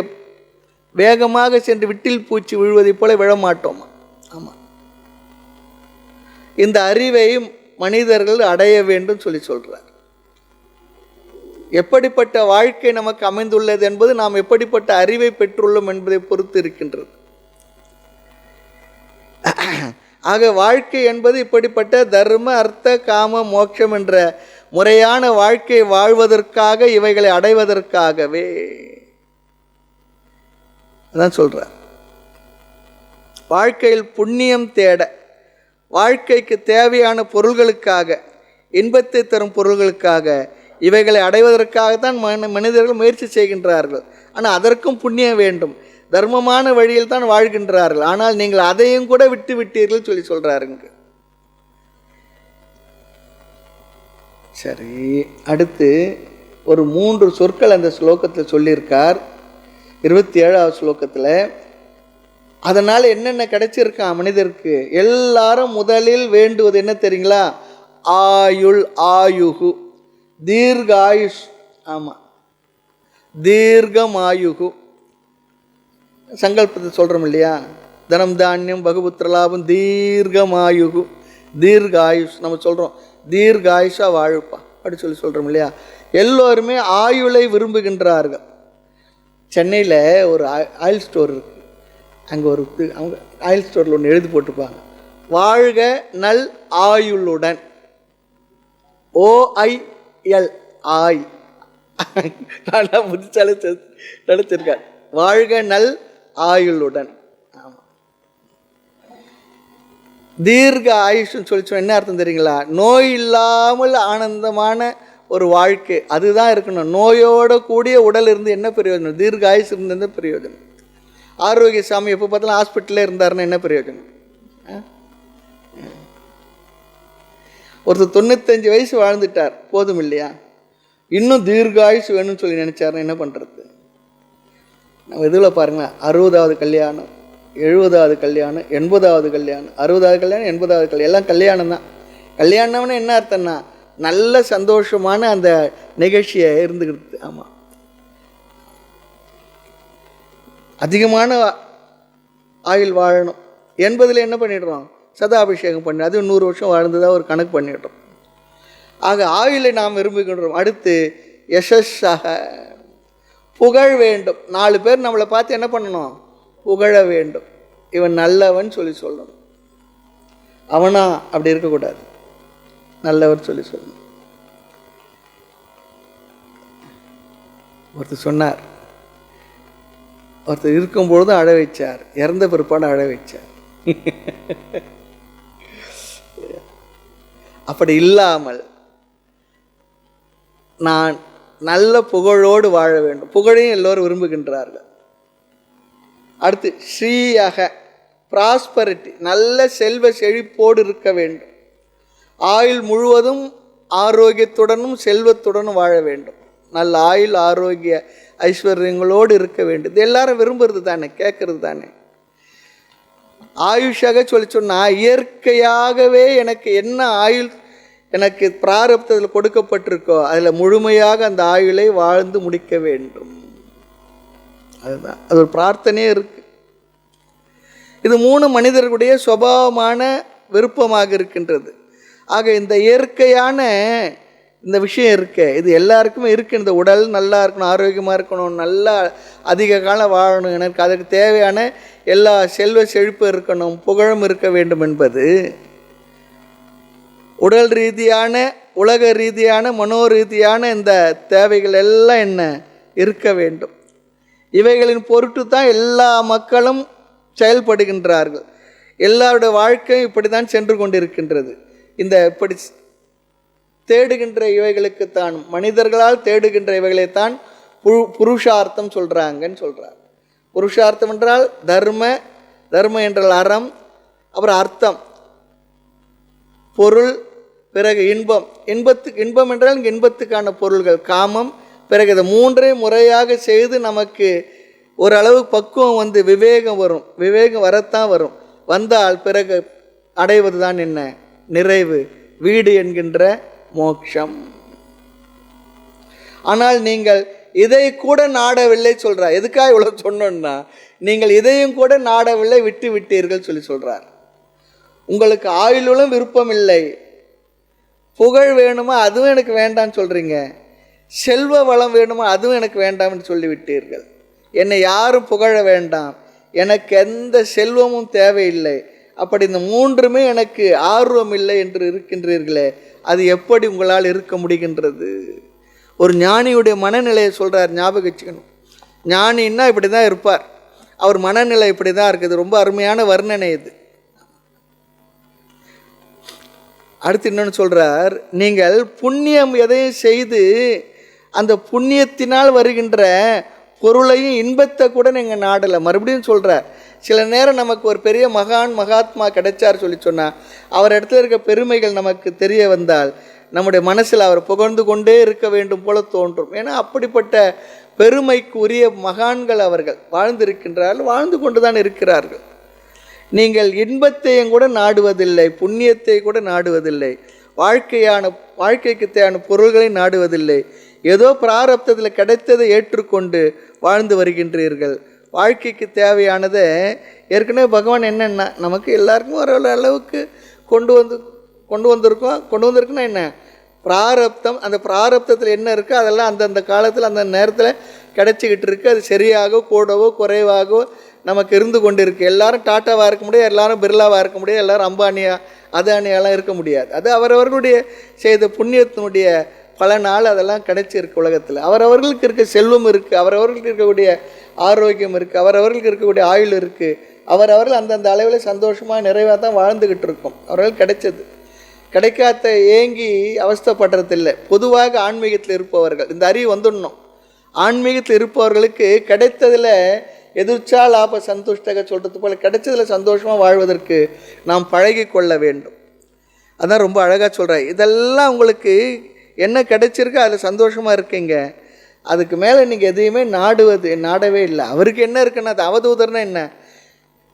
வேகமாக சென்று விட்டில் பூச்சி விழுவதைப் போல விழமாட்டோம். ஆமாம், இந்த அறிவை மனிதர்கள் அடைய வேண்டும் சொல்லி சொல்கிறார். எப்படிப்பட்ட வாழ்க்கை நமக்கு அமைந்துள்ளது என்பது நாம் எப்படிப்பட்ட அறிவை பெற்றுள்ளோம் என்பதை பொறுத்து இருக்கின்றது. ஆக வாழ்க்கை என்பது இப்படிப்பட்ட தர்ம அர்த்த காம மோட்சம் என்ற முறையான வாழ்க்கை வாழ்வதற்காக, இவைகளை அடைவதற்காகவே அதான் சொல்றார். வாழ்க்கையில் புண்ணியம் தேட, வாழ்க்கைக்கு தேவையான பொருள்களுக்காக, இன்பத்தை தரும் பொருள்களுக்காக, இவைகளை அடைவதற்காகத்தான் மனிதர்கள் முயற்சி செய்கின்றார்கள். ஆனால் அதற்கும் புண்ணியம் வேண்டும். தர்மமான வழியில் தான் வாழ்கின்றார்கள். ஆனால் நீங்கள் அதையும் கூட விட்டு விட்டீர்கள் சொல்லி சொல்றாருங்க. சரி, அடுத்து ஒரு 3 சொற்கள் அந்த ஸ்லோகத்தில் சொல்லியிருக்கார், 27வது ஸ்லோகத்தில். அதனால் என்னென்ன கிடைச்சிருக்கான் மனிதருக்கு, எல்லாரும் முதலில் வேண்டுவது என்ன தெரியுங்களா, ஆயுள், ஆயுகு, தீர்காயுஷ். ஆமாம், தீர்க்கமாயுகு. சங்கல்பத்தை சொல்கிறோம் இல்லையா, தனம் தானியம் பகுபுத்திர லாபம் தீர்க்கமாயுகு, தீர்காயுஷ். நம்ம சொல்கிறோம் தீர்காயுஷாக வாழுப்பா அப்படி சொல்கிறோம் இல்லையா. எல்லோருமே ஆயுளை விரும்புகின்றார்கள். சென்னையில் ஒரு ஆயில் ஸ்டோர் இருக்குது. அங்கே அவங்க ஆயில் ஸ்டோரில் ஒன்று எழுதி போட்டிருப்பாங்க, வாழ்க நல் ஆயுளுடன், OIL, ஆய். நல்லா புதிச்சாலும் நினச்சிருக்கார், வாழ்க நல் ஆயுளுடன். ஆமாம், தீர்க்க ஆயுஷ்ன்னு சொல்லி என்ன அர்த்தம் தெரியுங்களா, நோய் இல்லாமல் ஆனந்தமான ஒரு வாழ்க்கை அதுதான் இருக்கணும். நோயோட கூடிய உடல் இருந்து என்ன பிரயோஜனம், தீர்க்க ஆயுஷ் இருந்து என்ன பிரயோஜனம். ஆரோக்கிய சாமி எப்போ பார்த்தாலும் ஹாஸ்பிட்டலே இருந்தாருன்னா என்ன பிரயோஜனம். ஒருத்தர் 95 வயசு வாழ்ந்துட்டார், போதும் இல்லையா, இன்னும் தீர்காயுஷ் வேணும்னு சொல்லி நினச்சாருன்னா என்ன பண்ணுறது. நம்ம இதில் பாருங்களேன், 60வது கல்யாணம், 70வது கல்யாணம், 80வது கல்யாணம், 60வது கல்யாணம், 80வது கல்யாணம், எல்லாம் கல்யாணம் தான். கல்யாணம்னு என்ன அர்த்தம்னா நல்ல சந்தோஷமான அந்த நிகழ்ச்சியை இருந்துக்கிட்டு. ஆமாம், அதிகமான ஆயுள் வாழணும். 80 என்ன பண்ணிடுறோம், சதாபிஷேகம் பண்ணி அது 100 வருஷம் வாழ்ந்ததாக ஒரு கணக்கு பண்ணிடுறோம். ஆக ஆயுளை நாம் விரும்புகின்றோம். அடுத்து யசஸ்ஸாக, புகழ் வேண்டும். 4 பேர் நம்மளை பார்த்து என்ன பண்ணணும், புகழ வேண்டும். இவன் நல்லவன் சொல்லணும். அவனா அப்படி இருக்கக்கூடாது, நல்லவர் சொல்லணும். ஒருத்தர் சொன்னார், ஒருத்தர் இருக்கும்பொழுதும் அழ வைச்சார், இறந்த பிற்பாடு அழ வைச்சார். அப்படி இல்லாமல் நான் நல்ல புகழோடு வாழ வேண்டும். புகழையும் எல்லோரும் விரும்புகின்றார்கள். அடுத்து ஸ்ரீயாக, ப்ராஸ்பரிட்டி, நல்ல செல்வ செழிப்போடு இருக்க வேண்டும். ஆயுள் முழுவதும் ஆரோக்கியத்துடனும் செல்வத்துடனும் வாழ வேண்டும். நல்ல ஆயுள், ஆரோக்கிய, ஐஸ்வர்யங்களோடு இருக்க வேண்டும். இது எல்லாரும் விரும்புறது தானே, கேட்கறது தானே. ஆயுஷாக சொன்னால் இயற்கையாகவே எனக்கு என்ன ஆயுள் எனக்கு பிராரப்தத்தில் கொடுக்கப்பட்டிருக்கோ அதில் முழுமையாக அந்த ஆயுளை வாழ்ந்து முடிக்க வேண்டும். அதுதான், அது ஒரு பிரார்த்தனையே இருக்கு. இது 3 மனிதர்களுடைய சுபாவமான விருப்பமாக இருக்கின்றது. ஆக இந்த இயற்கையான இந்த விஷயம் இருக்க, இது எல்லாருக்குமே இருக்குது. இந்த உடல் நல்லா இருக்கணும், ஆரோக்கியமாக இருக்கணும், நல்லா அதிக காலம் வாழணும், எனக்கு அதுக்கு தேவையான எல்லா செல்வ செழிப்பு இருக்கணும், புகழும் இருக்க வேண்டும் என்பது உடல் ரீதியான, உலக ரீதியான, மனோ ரீதியான இந்த தேவைகள் எல்லாம் என்ன இருக்க வேண்டும். இவைகளின் பொருட்டு தான் எல்லா மக்களும் செயல்படுகின்றார்கள். எல்லாருடைய வாழ்க்கையும் இப்படி தான் சென்று கொண்டிருக்கின்றது. இந்த இப்படி தேடுகின்ற இவைகளுக்குத்தான், மனிதர்களால் தேடுகின்ற இவைகளைத்தான் புருஷார்த்தம் சொல்கிறாங்கன்னு சொல்கிறார். புருஷார்த்தம் என்றால் தர்ம, தர்மம் என்றால் அறம், அப்புறம் அர்த்தம் பொருள், பிறகு இன்பம். இன்பம் என்றால் இங்கே இன்பத்துக்கான பொருள்கள் காமம். பிறகு இதை 3ஐயும் முறையாக செய்து நமக்கு ஓரளவு பக்குவம் வந்து விவேகம் வரும். விவேகம் வரத்தான் வரும். வந்தால் பிறகு அடைவது தான் என்ன, நிறைவு, வீடு என்கின்ற மோட்சம். ஆனால் நீங்கள் இதை கூட நாடவில்லை சொல்றார். எதுக்காக இவ்வளவு சொன்னோன்னா, நீங்கள் இதையும் கூட நாடவில்லை, விட்டு விட்டீர்கள் சொல்றார். உங்களுக்கு ஆயுளும் விருப்பம் இல்லை, புகழ் வேணுமா அதுவும் எனக்கு வேண்டாம்னு சொல்றீங்க, செல்வ வளம் வேணுமா அதுவும் எனக்கு வேண்டாம்னு சொல்லிவிட்டீர்கள். என்னை யாரும் புகழ வேண்டாம், எனக்கு எந்த செல்வமும் தேவையில்லை, அப்படி இந்த 3மே எனக்கு ஆர்வம் இல்லை என்று இருக்கின்றீர்களே, அது எப்படி உங்களால் இருக்க முடிகின்றது? ஒரு ஞானியுடைய மனநிலையை சொல்கிறார், ஞாபகம் வச்சுக்கணும். ஞானின்னா இப்படி தான் இருப்பார், அவர் மனநிலை இப்படி தான் இருக்குது. ரொம்ப அருமையான வர்ணனை இது. அடுத்து இன்னொன்று சொல்கிறார், நீங்கள் புண்ணியம் எதையும் செய்து அந்த புண்ணியத்தினால் வருகின்ற பொருளையும் இன்பத்தை கூட நீங்கள் நாடலை. மறுபடியும் சொல்கிறார், சில நேரம் நமக்கு ஒரு பெரிய மகாத்மா கிடைச்சார் சொன்னால் அவர் இடத்துல இருக்க பெருமைகள் நமக்கு தெரிய வந்தால் நம்முடைய மனசில் அவர் புகழ்ந்து கொண்டே இருக்க வேண்டும் போல தோன்றும். ஏன்னா அப்படிப்பட்ட பெருமைக்கு உரிய மகான்கள் அவர்கள் வாழ்ந்திருக்கின்றார்கள், வாழ்ந்து கொண்டு தான் இருக்கிறார்கள். நீங்கள் இன்பத்தையும் கூட நாடுவதில்லை, புண்ணியத்தை கூட நாடுவதில்லை, வாழ்க்கைக்கு தேவையான பொருள்களை நாடுவதில்லை. ஏதோ பிராரப்தத்தில் கிடைத்ததை ஏற்றுக்கொண்டு வாழ்ந்து வருகின்றீர்கள். வாழ்க்கைக்கு தேவையானதை ஏற்கனவே பகவான் என்னென்னா நமக்கு எல்லாருக்கும் ஒரு அளவுக்கு கொண்டு வந்திருக்குன்னா என்ன பிராரப்தம். அந்த பிராரப்தத்தில் என்ன இருக்குது அதெல்லாம் அந்தந்த காலத்தில் அந்த நேரத்தில் கிடைச்சிக்கிட்டு இருக்குது. அது சரியாக கூடவோ குறைவாகவோ நமக்கு இருந்து கொண்டு இருக்குது. எல்லாரும் டாட்டாவாக இருக்க முடியாது, எல்லாரும் பிர்லாவாக இருக்க முடியாது, எல்லாரும் அம்பானியா அதானியாலாம் இருக்க முடியாது. அது அவரவர்களுடைய செய்த புண்ணியத்தினுடைய பலனால் அதெல்லாம் கிடைச்சிருக்கு உலகத்தில். அவரவர்களுக்கு இருக்க செல்வம் இருக்குது, அவரவர்களுக்கு இருக்கக்கூடிய ஆரோக்கியம் இருக்குது, அவரவர்களுக்கு இருக்கக்கூடிய ஆயுள் இருக்குது. அவரவர்கள் அந்தந்த அளவில் சந்தோஷமாக நிறைவாக தான் வாழ்ந்துக்கிட்டு இருக்கோம். அவர்கள் கிடைச்சது கிடைக்காத ஏங்கி அவஸ்தைப்படுறதில்லை. பொதுவாக ஆன்மீகத்தில் இருப்பவர்கள் இந்த அறிவு வந்துடணும். ஆன்மீகத்தில் இருப்பவர்களுக்கு கிடைத்ததில் எதிர்ச்சா லாப சந்துஷ்டக சொல்கிறது போல் கிடைச்சதில் சந்தோஷமாக வாழ்வதற்கு நாம் பழகி கொள்ள வேண்டும். அதான் ரொம்ப அழகாக சொல்கிறேன். இதெல்லாம் உங்களுக்கு என்ன கிடைச்சிருக்கு, அதில் சந்தோஷமாக இருக்கீங்க. அதுக்கு மேலே நீங்கள் எதையுமே நாடவே இல்லை. அவருக்கு என்ன இருக்குன்னா அது அவதூதர்னா என்ன,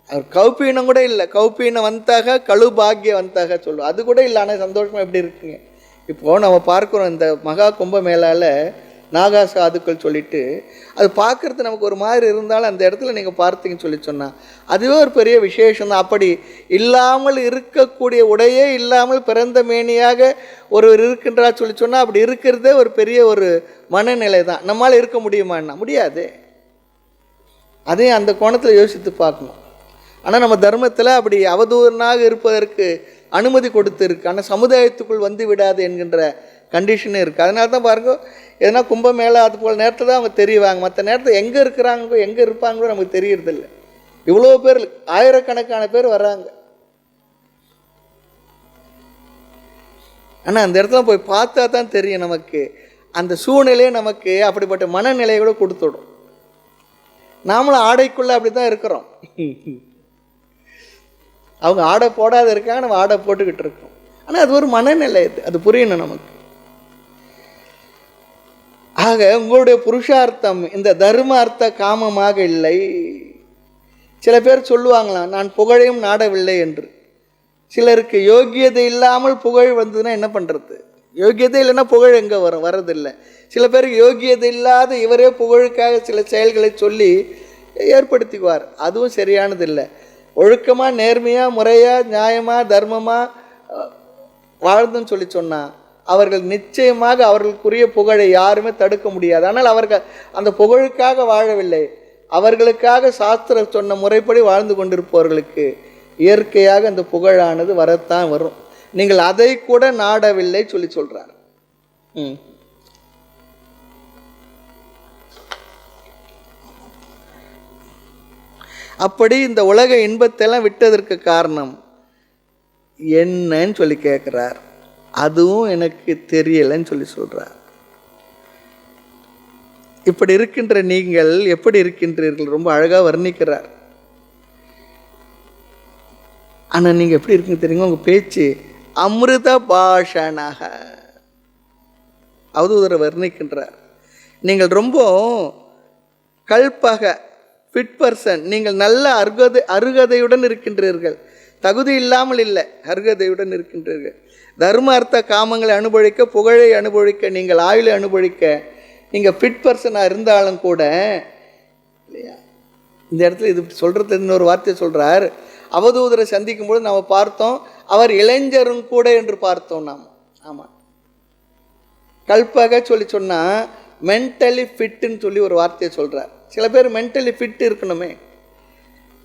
அவர் கௌப்பீனம் கூட இல்லை. கௌப்பீனம் வந்தாக கழு பாக்கிய வந்தாக சொல்லுவோம், அது கூட இல்லை. ஆனால் சந்தோஷமாக எப்படி இருக்குங்க. இப்போது நம்ம பார்க்குறோம் இந்த மகா கும்ப மேலால் நாகா சாதுக்கள் சொல்லிட்டு அது பார்க்குறது நமக்கு ஒரு மாதிரி இருந்தாலும் அந்த இடத்துல நீங்கள் பார்த்தீங்கன்னு சொல்லி சொன்னால் அதுவே ஒரு பெரிய விசேஷம் தான். அப்படி இல்லாமல் இருக்கக்கூடிய உடையே இல்லாமல் பிறந்த மேனியாக ஒருவர் இருக்கின்றார் சொல்லி சொன்னால் அப்படி இருக்கிறதே ஒரு பெரிய ஒரு மனநிலை தான். நம்மளால் இருக்க முடியுமான்னா முடியாது. அதையும் அந்த கோணத்தில் யோசித்து பார்க்கணும். ஆனால் நம்ம தர்மத்தில் அப்படி அவதூறனாக இருப்பதற்கு அனுமதி கொடுத்துருக்கு. ஆனால் சமுதாயத்துக்குள் வந்து விடாது என்கின்ற கண்டிஷனே இருக்குது. அதனால தான் பாருங்க, எதனா கும்பமேளா அது போல் நேரத்தில் தான் அவங்க தெரியுவாங்க. மற்ற நேரத்தில் எங்கே இருக்கிறாங்களோ எங்கே இருப்பாங்களோ நமக்கு தெரியறதில்லை. இவ்வளோ பேர், ஆயிரக்கணக்கான பேர் வர்றாங்க. ஆனால் அந்த இடத்துல போய் பார்த்தா தான் தெரியும் நமக்கு. அந்த சூழ்நிலையே நமக்கு அப்படிப்பட்ட மனநிலையை கூட கொடுத்துடும். நாமளும் ஆடைக்குள்ளே அப்படி தான் இருக்கிறோம். அவங்க ஆடை போடாத இருக்காங்க, நம்ம ஆடை போட்டுக்கிட்டு இருக்கோம். ஆனால் அது ஒரு மனநிலை, அது புரியணும் நமக்கு. ஆக உங்களுடைய புருஷார்த்தம் இந்த தர்ம அர்த்த காமமாக இல்லை. சில பேர் சொல்லுவாங்களாம், நான் புகழையும் நாடவில்லை என்று. சிலருக்கு யோக்கியதை இல்லாமல் புகழ் வந்ததுன்னா என்ன பண்ணுறது? யோக்கியதை இல்லைன்னா புகழ் எங்கே வரும்? வரதில்லை. சில பேருக்கு யோக்கியதை இல்லாத இவரே புகழுக்காக சில செயல்களை சொல்லி ஏற்படுத்திக்குவார். அதுவும் சரியானது இல்லை. ஒழுக்கமாக, நேர்மையாக, முறையாக, நியாயமாக, தர்மமாக வாழ்ந்துன்னு சொல்லி சொன்னால் அவர்கள் நிச்சயமாக அவர்களுக்குரிய புகழை யாருமே தடுக்க முடியாது. ஆனால் அவர்கள் அந்த புகழுக்காக வாழவில்லை, அவர்களுக்காக சாஸ்திரம் சொன்ன முறைப்படி வாழ்ந்து கொண்டிருப்பவர்களுக்கு இயற்கையாக அந்த புகழானது வரத்தான் வரும். நீங்கள் அதை கூட நாடவில்லை சொல்லி சொல்கிறார். அப்படி இந்த உலக இன்பத்தெல்லாம் விட்டதற்கு காரணம் என்னன்னு சொல்லி கேட்குறார். அதுவும் எனக்கு தெரியலைன்னு சொல்லி சொல்கிறார். இப்படி இருக்கின்ற நீங்கள் எப்படி இருக்கின்றீர்கள்? ரொம்ப அழகாக வர்ணிக்கிறார். ஆனால் நீங்கள் எப்படி இருக்குங்க தெரியுங்க? உங்கள் பேச்சு அமிர்த பாஷனாக அவதூதரை வர்ணிக்கின்றார். நீங்கள் ரொம்ப கல்பக ஃபிட் பர்சன். நீங்கள் நல்ல அருகதையுடன் இருக்கின்றீர்கள். தகுதி இல்லாமல் இல்லை, அருகதையுடன் இருக்கின்றீர்கள். தர்ம அர்த்த காமங்களை அனுபவிக்க, புகழை அனுபவிக்க, நீங்கள் ஆயுளை அனுபவிக்க நீங்கள் ஃபிட் பர்சனாக இருந்தாலும் கூட இல்லையா? இந்த இடத்துல இது சொல்கிறது இன்னொரு வார்த்தையை சொல்கிறார். அவதூதரை சந்திக்கும் பொழுது நாம் பார்த்தோம், அவர் இளைஞரும் கூட என்று பார்த்தோம் நாம். ஆமாம், கல்பக சொல்லி சொன்னால் மென்டலி ஃபிட்டுன்னு சொல்லி ஒரு வார்த்தையை சொல்கிறார். சில பேர் மென்டலி ஃபிட் இருக்கணுமே,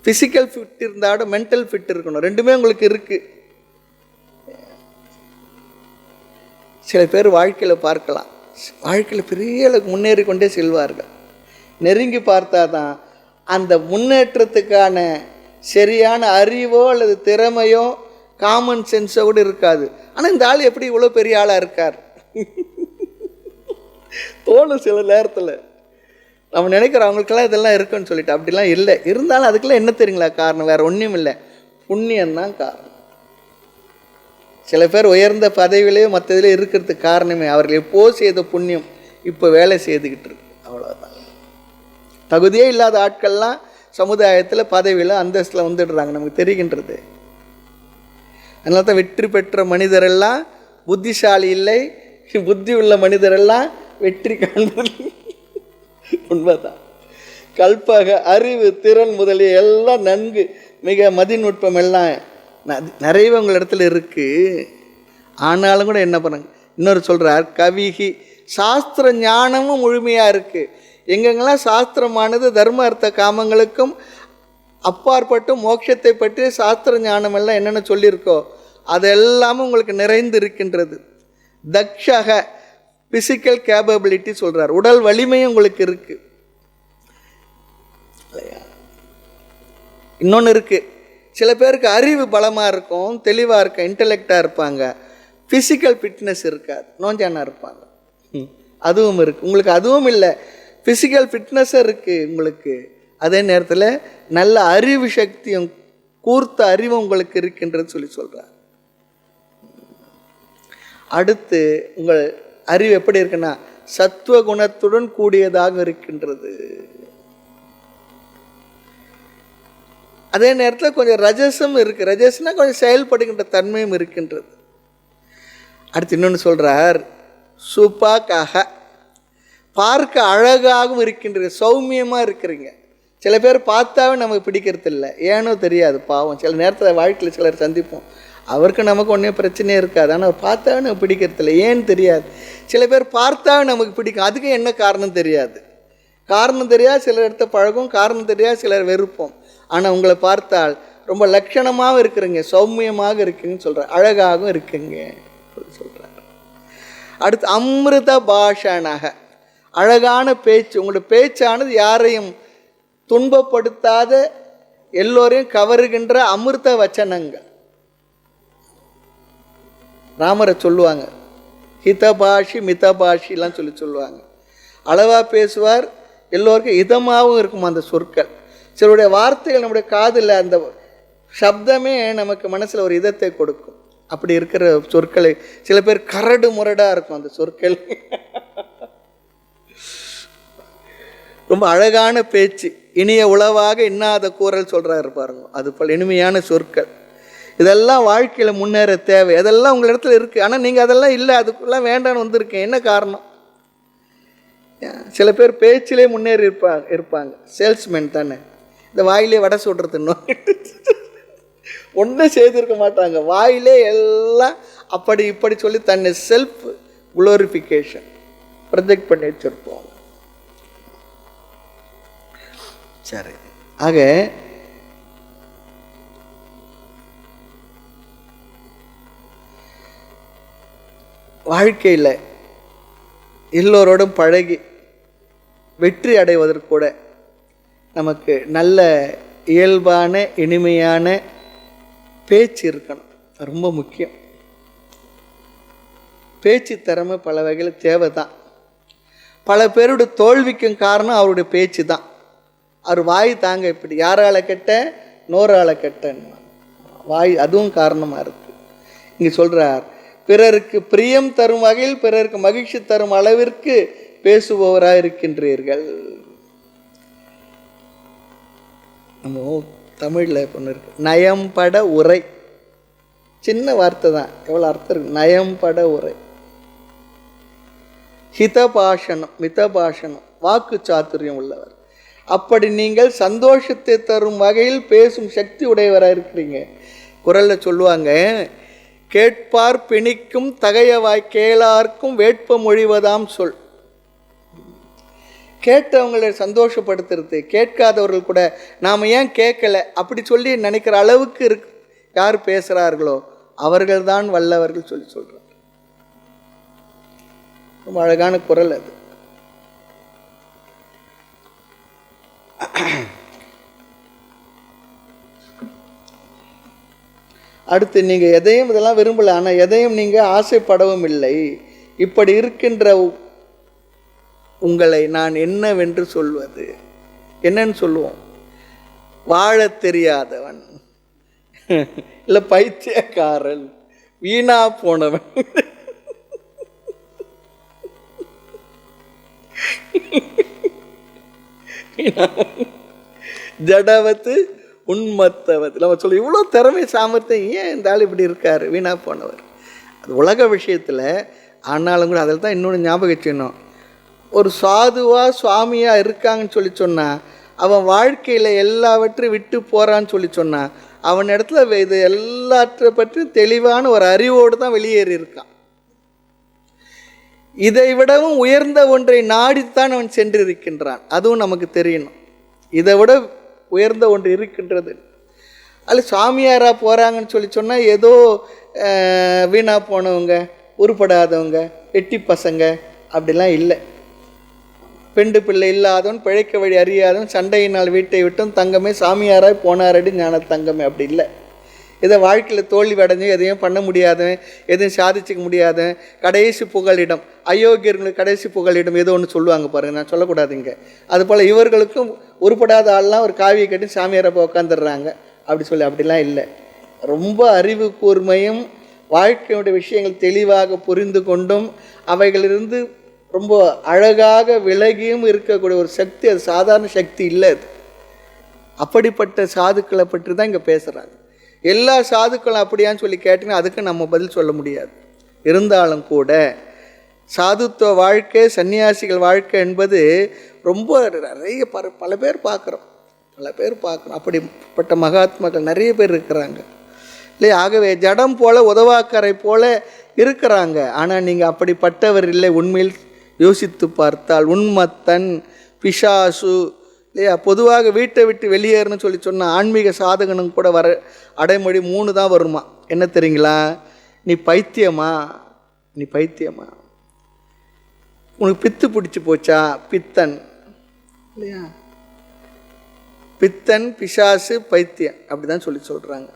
ஃபிசிக்கல் ஃபிட் இருந்தாலும் மென்டல் ஃபிட் இருக்கணும். ரெண்டுமே உங்களுக்கு இருக்குது. சில பேர் வாழ்க்கையில் பார்க்கலாம், வாழ்க்கையில் பெரிய அளவுக்கு முன்னேறி கொண்டே செல்வார்கள். நெருங்கி பார்த்தா தான் அந்த முன்னேற்றத்துக்கான சரியான அறிவோ அல்லது திறமையோ காமன் சென்ஸோ கூட இருக்காது. ஆனால் இந்த ஆள் எப்படி இவ்வளோ பெரிய ஆளாக இருக்கார் தோணும் சில நேரத்தில். நம்ம நினைக்கிறோம் அவங்களுக்கெல்லாம் இதெல்லாம் இருக்குன்னு சொல்லிட்டு. அப்படிலாம் இல்லை. இருந்தாலும் அதுக்கெல்லாம் என்ன தெரியுங்களா காரணம்? வேறு ஒன்றும் இல்லை, புண்ணியம்தான் காரணம். சில பேர் உயர்ந்த பதவியிலேயே மற்ற இதில் இருக்கிறதுக்கு காரணமே அவர்கள் எப்போ செய்த புண்ணியம் இப்போ வேலை செய்துக்கிட்டு இருக்கு. அவ்வளோதான். தகுதியே இல்லாத ஆட்கள்லாம் சமுதாயத்தில் பதவியில் அந்தஸ்தில் வந்துடுறாங்க, நமக்கு தெரிகின்றது. அதனால தான் வெற்றி பெற்ற மனிதரெல்லாம் புத்திசாலி இல்லை, புத்தி உள்ள மனிதரெல்லாம் வெற்றி காண்பது உண்மைதான். கல்பக அறிவு திறன் முதலிய எல்லாம் நன்கு மிக மதிநுட்பம் எல்லாம் நிறைய உங்கள் இடத்துல இருக்குது. ஆனாலும் கூட என்ன பண்ணுங்க, இன்னொரு சொல்கிறார், கவிகி சாஸ்திர ஞானமும் முழுமையாக இருக்குது. எங்கெங்கெல்லாம் சாஸ்திரமானது தர்ம அர்த்த காமங்களுக்கும் அப்பாற்பட்டு மோட்சத்தை பற்றி சாஸ்திர ஞானம் எல்லாம் என்னென்ன சொல்லியிருக்கோ அதெல்லாமும் உங்களுக்கு நிறைந்து இருக்கின்றது. தக்ஷக ஃபிசிக்கல் கேப்பபிலிட்டி சொல்கிறார், உடல் வலிமையும் உங்களுக்கு இருக்குது. இன்னொன்று இருக்குது, சில பேருக்கு அறிவு பலமாக இருக்கும், தெளிவாக இருக்கும், இன்டலெக்டாக இருப்பாங்க, ஃபிசிக்கல் ஃபிட்னஸ் இருக்காது, நோஞ்சானா இருப்பாங்க. அதுவும் இருக்குது. உங்களுக்கு அதுவும் இல்லை, ஃபிசிக்கல் ஃபிட்னஸும் இருக்குது உங்களுக்கு. அதே நேரத்தில் நல்ல அறிவு சக்தியும் கூர்த்த அறிவும் உங்களுக்கு இருக்கின்றது சொல்லி சொல்கிறார். அடுத்து உங்கள் அறிவு எப்படி இருக்குன்னா சத்துவ குணத்துடன் கூடியதாக இருக்கின்றது. அதே நேரத்தில் கொஞ்சம் ரஜஸும் இருக்குது. ரஜஸ்னால் கொஞ்சம் செயல்படுகின்ற தன்மையும் இருக்கின்றது. அடுத்து இன்னொன்று சொல்கிறார், சுபாக்காக பார்க்க அழகாகவும் இருக்கின்றீங்க, சௌமியமாக இருக்கிறீங்க. சில பேர் பார்த்தாவே நமக்கு பிடிக்கிறது இல்லை, ஏனோ தெரியாது. பாவம், சில நேரத்தில் வாழ்க்கையில் சிலர் சந்திப்போம், அவருக்கு நமக்கு ஒன்றும் பிரச்சனையே இருக்காது, ஆனால் பார்த்தாவே நமக்கு பிடிக்கிறது இல்லை, ஏன்னு தெரியாது. சில பேர் பார்த்தாவே நமக்கு பிடிக்கும், அதுக்கு என்ன காரணம் தெரியாது. காரணம் தெரியாது சிலர் எடுத்த பழகும், காரணம் தெரியாது சிலர் வெறுப்போம். ஆனால் உங்களை பார்த்தால் ரொம்ப லட்சணமாகவும் இருக்கிறீங்க, சௌமியமாக இருக்குங்கன்னு சொல்கிறார், அழகாகவும் இருக்குங்க சொல்கிறார். அடுத்து அமிர்த பாஷணக, அழகான பேச்சு. உங்களோட பேச்சானது யாரையும் துன்பப்படுத்தாத, எல்லோரையும் கவருகின்ற அமிர்த வச்சனங்கள். ராமரை சொல்லுவாங்க ஹிதபாஷி மிதபாஷிலாம் சொல்லுவாங்க. அளவாக பேசுவார், எல்லோருக்கும் இதமாகவும் இருக்கும் அந்த சொற்கள். சிலருடைய வார்த்தைகள் நம்முடைய காதில் அந்த சப்தமே நமக்கு மனசில் ஒரு இதத்தை கொடுக்கும். அப்படி இருக்கிற சொற்களை, சில பேர் கரடு முரடாக இருக்கும் அந்த சொற்கள். ரொம்ப அழகான பேச்சு, இனிய உளவாக இன்னாத கூறல் சொல்கிறாரு பாருங்க, அது போல் இனிமையான சொற்கள். இதெல்லாம் வாழ்க்கையில் முன்னேற தேவை. அதெல்லாம் உங்கள் இடத்துல இருக்குது, ஆனால் நீங்கள் அதெல்லாம் இல்லை, அதுக்குள்ளே வேண்டான்னு வந்திருக்கேன். என்ன காரணம்? சில பேர் பேச்சிலே முன்னேறி இருப்பாங்க, சேல்ஸ்மேன் தானே, இந்த வாயிலே வடை சொல்கிறது ஒன்றும் செய்திருக்க மாட்டாங்க, வாயிலே எல்லாம் அப்படி இப்படி சொல்லி தன்னை செல்ஃப் குளோரிஃபிகேஷன் ப்ரொஜெக்ட் பண்ணி வச்சுருப்போம். சரி, ஆக வாழ்க்கையில் எல்லோரோடும் பழகி வெற்றி அடைவதற்கு கூட நமக்கு நல்ல இயல்பான இனிமையான பேச்சு இருக்கணும், ரொம்ப முக்கியம். பேச்சு திறமை பல வகையில் தேவை தான். பல பேருடைய தோல்விக்கும் காரணம் அவருடைய பேச்சு தான். அவர் வாய் தாங்க இப்படி யாரால் கெட்ட நோரால் கெட்டன்னு வாய், அதுவும் காரணமாக இருக்குது. இங்கே சொல்கிறார், பிறருக்கு பிரியம் தரும் வகையில் பிறருக்கு மகிழ்ச்சி தரும் அளவிற்கு பேசுபவராக இருக்கின்றீர்கள். நம்ம தமிழில் ஒன்று இருக்கு, நயம்பட உரை. சின்ன வார்த்தை தான், எவ்வளோ அர்த்தம் இருக்கு. நயம்பட உரை. ஹிதபாஷணம் மிதபாஷணம், வாக்கு சாத்துரியம் உள்ளவர். அப்படி நீங்கள் சந்தோஷத்தை தரும் வகையில் பேசும் சக்தி உடையவராக இருக்கிறீங்க. குரலில் சொல்லுவாங்க, கேட்பார் பிணிக்கும் தகையவாய் கேளார்க்கும் வேட்ப மொழிவதாம் சொல். கேட்டவங்களை சந்தோஷப்படுத்துறது, கேட்காதவர்கள் கூட நாம் ஏன் கேட்கல அப்படி சொல்லி நினைக்கிற அளவுக்கு யார் பேசுகிறார்களோ அவர்கள்தான் வல்லவர்கள் சொல்லி சொல்கிறார். ரொம்ப அழகான குரல் அது. அடுத்து, நீங்கள் எதையும் இதெல்லாம் விரும்பலை, ஆனால் எதையும் நீங்கள் ஆசைப்படவும் இல்லை. இப்படி இருக்கின்ற உங்களை நான் என்னவென்று சொல்வது? என்னன்னு சொல்லுவோம்? வாழ தெரியாதவன், இல்லை பைத்தியக்காரன், வீணா போனவன், ஜடவத்து உண்மத்தவத்து. நம்ம சொல்ல இவ்வளோ திறமை சாமர்த்தியம், ஏன் இந்த ஆள் இப்படி இருக்கார், வீணா போனவர். அது உலக விஷயத்தில். ஆனாலும் கூட அதில் தான் இன்னொன்று ஞாபகம் வச்சுக்கணும். ஒரு சாதுவாக சுவாமியாக இருக்காங்கன்னு சொல்லி சொன்னால், அவன் வாழ்க்கையில் எல்லாவற்றையும் விட்டு போகிறான்னு சொல்லி சொன்னான், அவன் இடத்துல இது எல்லாற்றை பற்றி தெளிவான ஒரு அறிவோடு தான் வெளியேறி இருக்கான். இதை விடவும் உயர்ந்த ஒன்றை நாடித்தான் அவன் சென்று இருக்கின்றான். அதுவும் நமக்கு தெரியணும், இதை விட உயர்ந்த ஒன்று இருக்கின்றது. அதில் சாமியாராக போகிறாங்கன்னு சொல்லி சொன்னால் ஏதோ வீணாக போனவங்க, உருப்படாதவங்க, வெட்டி பசங்க அப்படிலாம் இல்லை. பெண்டு பிள்ளை இல்லாதவன், பிழைக்க வழி அறியாதவன், சண்டையினால் வீட்டை விட்டும் தங்கமே சாமியாராய் போனாரடி ஞான தங்கமே அப்படி இல்லை. இதை வாழ்க்கையில் தோல்வி அடைஞ்சு எதையும் பண்ண முடியாதவன், எதையும் சாதிச்சிக்க முடியாதவன், கடைசி புகலிடம், அயோக்கியர்களுக்கு கடைசி புகலிடம் ஏதோ ஒன்று சொல்லுவாங்க பாருங்கள், நான் சொல்லக்கூடாதுங்க. அதுபோல் இவர்களுக்கும் உருப்படாத ஆள்லாம் ஒரு காவியை கட்டி சாமியாரை போய் உட்காந்துடுறாங்க அப்படி சொல்லி, அப்படிலாம் இல்லை. ரொம்ப அறிவு கூர்மையும் வாழ்க்கையுடைய விஷயங்கள் தெளிவாக புரிந்து கொண்டும் அவைகளிலிருந்து ரொம்ப அழகாக விலகியும் இருக்கக்கூடிய ஒரு சக்தி, அது சாதாரண சக்தி இல்லை. அது அப்படிப்பட்ட சாதுக்களை பற்றி தான் இங்கே பேசுகிறாங்க. எல்லா சாதுக்களும் அப்படியான்னு சொல்லி கேட்டிங்கன்னா அதுக்கு நம்ம பதில் சொல்ல முடியாது. இருந்தாலும் கூட சாதுத்துவ வாழ்க்கை, சன்னியாசிகள் வாழ்க்கை என்பது ரொம்ப நிறைய பல பேர் பார்க்குறோம். அப்படிப்பட்ட மகாத்மாக்கள் நிறைய பேர் இருக்கிறாங்க இல்லையா? ஆகவே ஜடம் போல உதவாக்கரை போல இருக்கிறாங்க. ஆனால் நீங்கள் அப்படிப்பட்டவர் இல்லை. உண்மையில் யோசித்து பார்த்தால் உண்மத்தன், பிசாசு இல்லையா? பொதுவாக வீட்டை விட்டு வெளியேறணும்னு சொன்னால் ஆன்மீக சாதகனும் கூட வர அடைமொழி 3 தான் வருமா. என்ன தெரியுங்களா? நீ பைத்தியமா, உனக்கு பித்து பிடிச்சி போச்சா, பித்தன் இல்லையா? பித்தன், பிசாசு, பைத்தியம், அப்படி தான் சொல்கிறாங்க.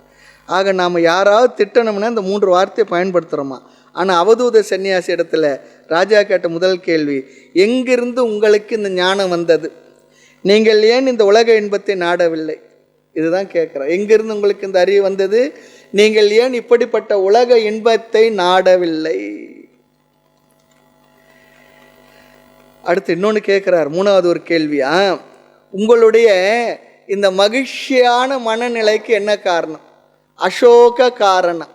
ஆக நாம் யாராவது திட்டணும்னா இந்த 3 வார்த்தையை பயன்படுத்துகிறோமா? ஆனால் அவதூத சன்னியாசி இடத்துல ராஜா கேட்ட முதல் கேள்வி, எங்கிருந்து உங்களுக்கு இந்த ஞானம் வந்தது? நீங்கள் ஏன் இந்த உலக இன்பத்தை நாடவில்லை? இதுதான் கேட்குறோம். எங்கிருந்து உங்களுக்கு இந்த அறிவு வந்தது? நீங்கள் ஏன் இப்படிப்பட்ட உலக இன்பத்தை நாடவில்லை? அடுத்து இன்னொன்று கேட்குறார், 3வது ஒரு கேள்வியா, உங்களுடைய இந்த மகிழ்ச்சியான மனநிலைக்கு என்ன காரணம்? அசோக காரணம்.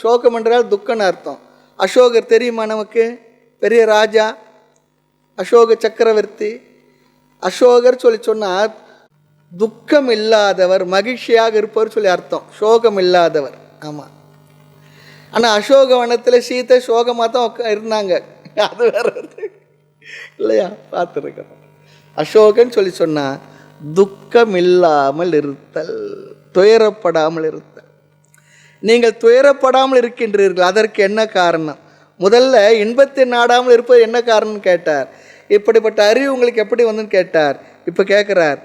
சோகம் என்றால் துக்கன்னு அர்த்தம். அசோகர் தெரியுமா நமக்கு? பெரிய ராஜா அசோக சக்கரவர்த்தி. அசோகர் சொன்னால் துக்கம் இல்லாதவர், மகிழ்ச்சியாக இருப்பவர் சொல்லி அர்த்தம். சோகம் இல்லாதவர். ஆமாம். ஆனால் அசோக வனத்தில் சீதை சோகமாக தான் இருந்தாங்க. அது வேற இல்லையா? பார்த்துருக்கோம். அசோகன் சொன்னால் துக்கம் இல்லாமல் இருத்தல், துயரப்படாமல் இருத்தல். நீங்கள் துயரப்படாமல் இருக்கின்றீர்கள், அதற்கு என்ன காரணம்? முதல்ல இன்பத்தை நாடாமல் இருப்பது என்ன காரணம்னு கேட்டார். இப்படிப்பட்ட அறிவு உங்களுக்கு எப்படி வந்துன்னு கேட்டார். இப்போ கேட்குறார்,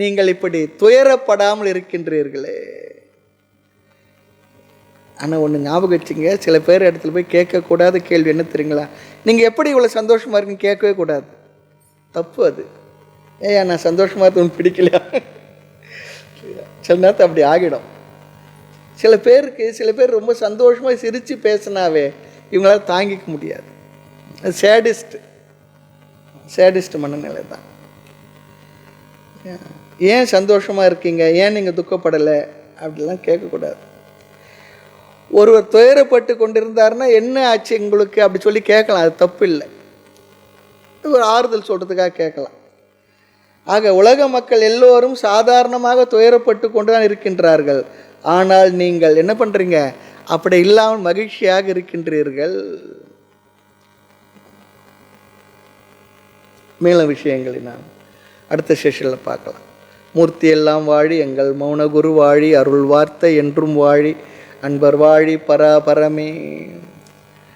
நீங்கள் இப்படி துயரப்படாமல் இருக்கின்றீர்களே. ஆனால் ஒன்று ஞாபகம் வச்சுங்க, சில பேர் இடத்துல போய் கேட்கக்கூடாத கேள்வி என்ன தெரியுங்களா? நீங்கள் எப்படி இவ்வளோ சந்தோஷமாக இருக்குன்னு கேட்கவே கூடாது. தப்பு அது. ஏயா நான் சந்தோஷமாக இருக்கு ஒன்று பிடிக்கலையா? சில நேரத்தை அப்படி ஆகிடும். சில பேர் ரொம்ப சந்தோஷமாக சிரித்து பேசினாவே இவங்களால் தாங்கிக்க முடியாது. அது சேடிஸ்ட் மனநிலை தான். ஏன் சந்தோஷமாக இருக்கீங்க, ஏன் நீங்கள் துக்கப்படலை அப்படிலாம் கேட்கக்கூடாது. ஒருவர் துயரப்பட்டு கொண்டிருந்தாருன்னா என்ன ஆச்சு உங்களுக்கு அப்படி சொல்லி கேட்கலாம். அது தப்பு இல்லை. ஒரு ஆறுதல் சொல்கிறதுக்காக கேட்கலாம். ஆக உலக மக்கள் எல்லோரும் சாதாரணமாக துயரப்பட்டு கொண்டு தான் இருக்கின்றார்கள். ஆனால் நீங்கள் என்ன பண்ணுறீங்க? அப்படி இல்லாமல் மகிழ்ச்சியாக இருக்கின்றீர்கள். மேலும் விஷயங்களை நான் அடுத்த செஷனில் பார்க்கலாம். மூர்த்தி எல்லாம் வாழி, எங்கள் மௌன குரு வாழி, அருள் வார்த்தை என்றும் வாழி, அன்பர் வாழி, பராபரமே.